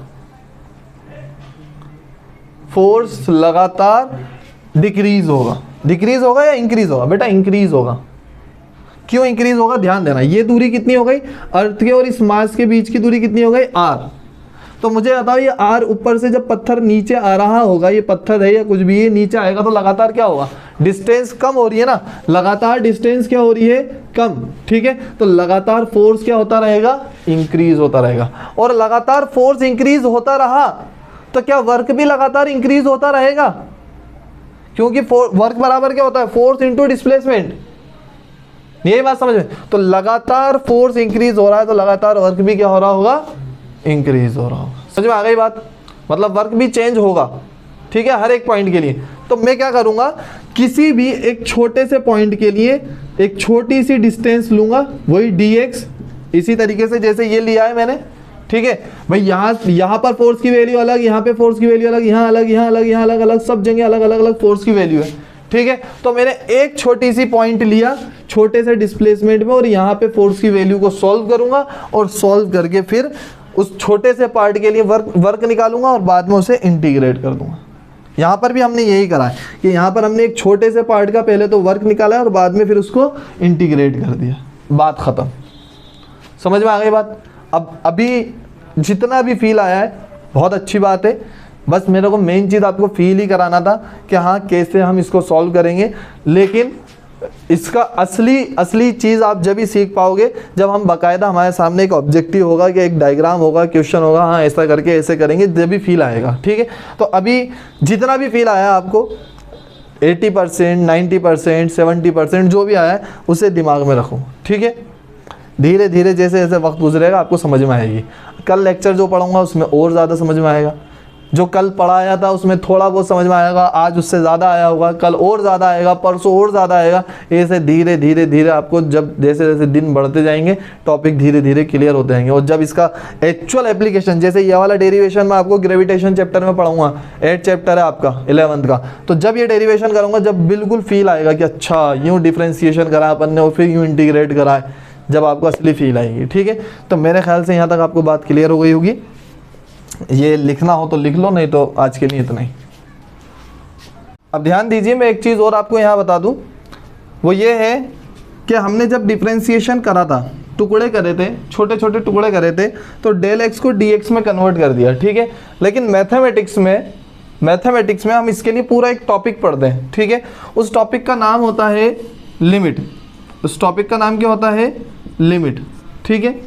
फोर्स लगातार डिक्रीज होगा। डिक्रीज होगा या इंक्रीज होगा, बेटा इंक्रीज होगा। क्यों इंक्रीज होगा, ध्यान देना। ये दूरी कितनी हो गई, अर्थ के और इस मास के बीच की दूरी कितनी हो गई, r। तो मुझे बताओ ये r ऊपर से जब पत्थर नीचे आ रहा होगा, ये पत्थर है या कुछ भी, ये नीचे आएगा तो लगातार क्या होगा, डिस्टेंस कम हो रही है ना, लगातार डिस्टेंस क्या हो रही है, कम, ठीक है। तो लगातार फोर्स क्या होता रहेगा, इंक्रीज होता रहेगा। और लगातार फोर्स इंक्रीज होता रहा तो क्या वर्क भी लगातार इंक्रीज होता रहेगा, क्योंकि वर्क बराबर क्या होता है, फोर्स इंटू डिस्प्लेसमेंट। यही बात समझ में। तो लगातार फोर्स इंक्रीज हो रहा है तो लगातार वर्क भी क्या हो रहा होगा, इंक्रीज हो रहा होगा। समझ में आ गई बात। मतलब वर्क भी चेंज होगा, ठीक है, हर एक पॉइंट के लिए। तो मैं क्या करूंगा, किसी भी एक छोटे से पॉइंट के लिए एक छोटी सी डिस्टेंस लूंगा, वही dx, इसी तरीके से जैसे ये लिया है मैंने, ठीक है भाई। यहाँ पर फोर्स की वैल्यू अलग, यहाँ पे फोर्स की वैल्यू अलग, यहाँ अलग, यहाँ अलग, यहाँ अलग अलग, सब जगह अलग अलग अलग फोर्स की वैल्यू है, ठीक है। तो मैंने एक छोटी सी पॉइंट लिया छोटे से डिस्प्लेसमेंट में, और यहाँ पे फोर्स की वैल्यू को सॉल्व करूंगा, और सॉल्व करके फिर उस छोटे से पार्ट के लिए वर्क निकालूंगा और बाद में उसे इंटीग्रेट कर दूंगा। यहाँ पर भी हमने यही करा है कि यहाँ पर हमने एक छोटे से पार्ट का पहले तो वर्क निकाला है और बाद में फिर उसको इंटीग्रेट कर दिया, बात खत्म। समझ में आ गई बात। अब अभी जितना भी फील आया है बहुत अच्छी बात है, बस मेरे को मेन चीज़ आपको फील ही कराना था कि हाँ कैसे हम इसको सॉल्व करेंगे। लेकिन इसका असली चीज़ आप जब ही सीख पाओगे जब हम बाकायदा हमारे सामने एक ऑब्जेक्टिव होगा कि एक डायग्राम होगा, क्वेश्चन होगा, हाँ ऐसा करके ऐसे करेंगे, जब भी फील आएगा। ठीक है, तो अभी जितना भी फील आया आपको 80%, 90%, 70% जो भी आया है उसे दिमाग में रखो। ठीक है, धीरे धीरे जैसे जैसे वक्त गुजरेगा आपको समझ में आएगी। कल लेक्चर जो पढ़ूंगा उसमें और ज़्यादा समझ में आएगा, जो कल पढ़ाया था उसमें थोड़ा बहुत समझ में आएगा, आज उससे ज़्यादा आया होगा, कल और ज़्यादा आएगा, परसों और ज़्यादा आएगा। ऐसे धीरे धीरे धीरे आपको जब जैसे जैसे दिन बढ़ते जाएंगे टॉपिक धीरे धीरे क्लियर होते जाएंगे। और जब इसका एक्चुअल एप्लीकेशन, जैसे ये वाला डेरिवेशन मैं आपको ग्रेविटेशन चैप्टर में पढ़ाऊंगा, 8 चैप्टर है आपका 11th का, तो जब ये डेरिवेशन करूँगा जब बिल्कुल फील आएगा कि अच्छा यूँ डिफ्रेंसिएशन करा अपन ने और फिर यूँ इंटीग्रेट करा है, जब आपको असली फील आएगी। ठीक है, तो मेरे ख्याल से यहाँ तक आपको बात क्लियर हो गई होगी। ये लिखना हो तो लिख लो, नहीं तो आज के लिए इतना ही। अब ध्यान दीजिए, मैं एक चीज़ और आपको यहाँ बता दूँ, वो ये है कि हमने जब डिफ्रेंसिएशन करा था, टुकड़े करे थे, छोटे छोटे टुकड़े करे थे, तो डेल एक्स को डी एक्स में कन्वर्ट कर दिया। ठीक है, लेकिन मैथमेटिक्स में हम इसके लिए पूरा एक टॉपिक पढ़ते हैं। ठीक है, उस टॉपिक का नाम होता है लिमिट। उस टॉपिक का नाम क्या होता है? लिमिट। ठीक है,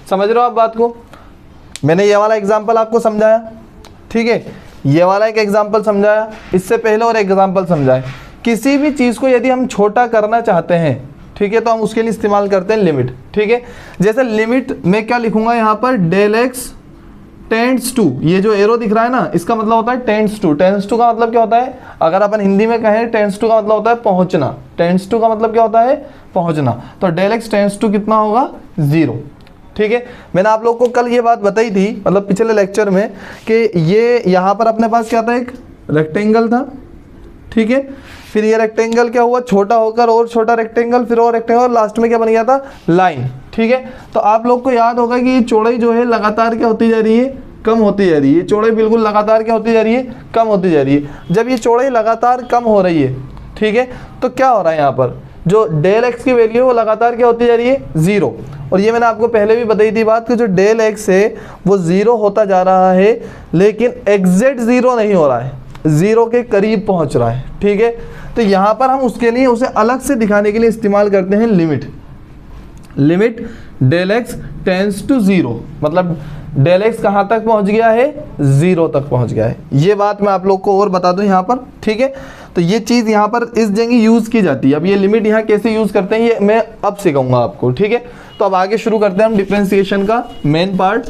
समझ रहे हो आप बात को? मैंने ये वाला एग्जाम्पल आपको समझाया, ठीक है, ये वाला एक एग्जाम्पल समझाया, इससे पहले और एग्जाम्पल समझाए। किसी भी चीज़ को यदि हम छोटा करना चाहते हैं, ठीक है, तो हम उसके लिए इस्तेमाल करते हैं लिमिट। ठीक है, जैसे लिमिट में क्या लिखूंगा यहाँ पर, डेल एक्स टेंड्स टू, ये जो एरो दिख रहा है ना, इसका मतलब होता है टेंड्स टू। टेंड्स टू का मतलब क्या होता है? अगर अपन हिंदी में कहें टेंड्स टू का मतलब होता है पहुंचना। टेंड्स टू का मतलब क्या होता है? पहुंचना। तो डेल एक्स टेंड्स टू कितना होगा? 0। ठीक है, मैंने आप लोगों को कल ये बात बताई थी, मतलब पिछले लेक्चर में, कि ये यहाँ पर अपने पास क्या था, एक रेक्टेंगल था। ठीक है, फिर ये रेक्टेंगल क्या हुआ, छोटा होकर और छोटा रेक्टेंगल, फिर और रेक्टेंगल, लास्ट में क्या बन गया था? लाइन। ठीक है, तो आप लोग को याद होगा कि ये चौड़ाई जो है लगातार क्या होती जा रही है? कम होती जा रही है। ये चौड़ाई बिल्कुल लगातार क्या होती जा रही है? कम होती जा रही है। जब ये चौड़ाई लगातार कम हो रही है, ठीक है, तो क्या हो रहा है यहाँ पर, जो डेल एक्स की वैल्यू है वो लगातार क्या होती जा रही है? 0। और ये मैंने आपको पहले भी बताई थी बात कि जो डेल एक्स है वो 0 होता जा रहा है, लेकिन एग्जैक्ट 0 नहीं हो रहा है, 0 के करीब पहुंच रहा है। ठीक है, तो यहाँ पर हम उसके लिए उसे अलग से दिखाने के लिए इस्तेमाल करते हैं limit. Limit del x tends to 0, मतलब डेल एक्स कहाँ तक पहुँच गया है? 0 तक पहुँच गया है। ये बात मैं आप लोग को और बता दूं यहाँ पर। ठीक है, तो ये चीज़ यहाँ पर इस जगह यूज़ की जाती है। अब ये लिमिट यहाँ कैसे यूज़ करते हैं ये मैं अब सिखाऊंगा आपको। ठीक है, तो अब आगे शुरू करते हैं हम डिफरेंशिएशन का मेन पार्ट।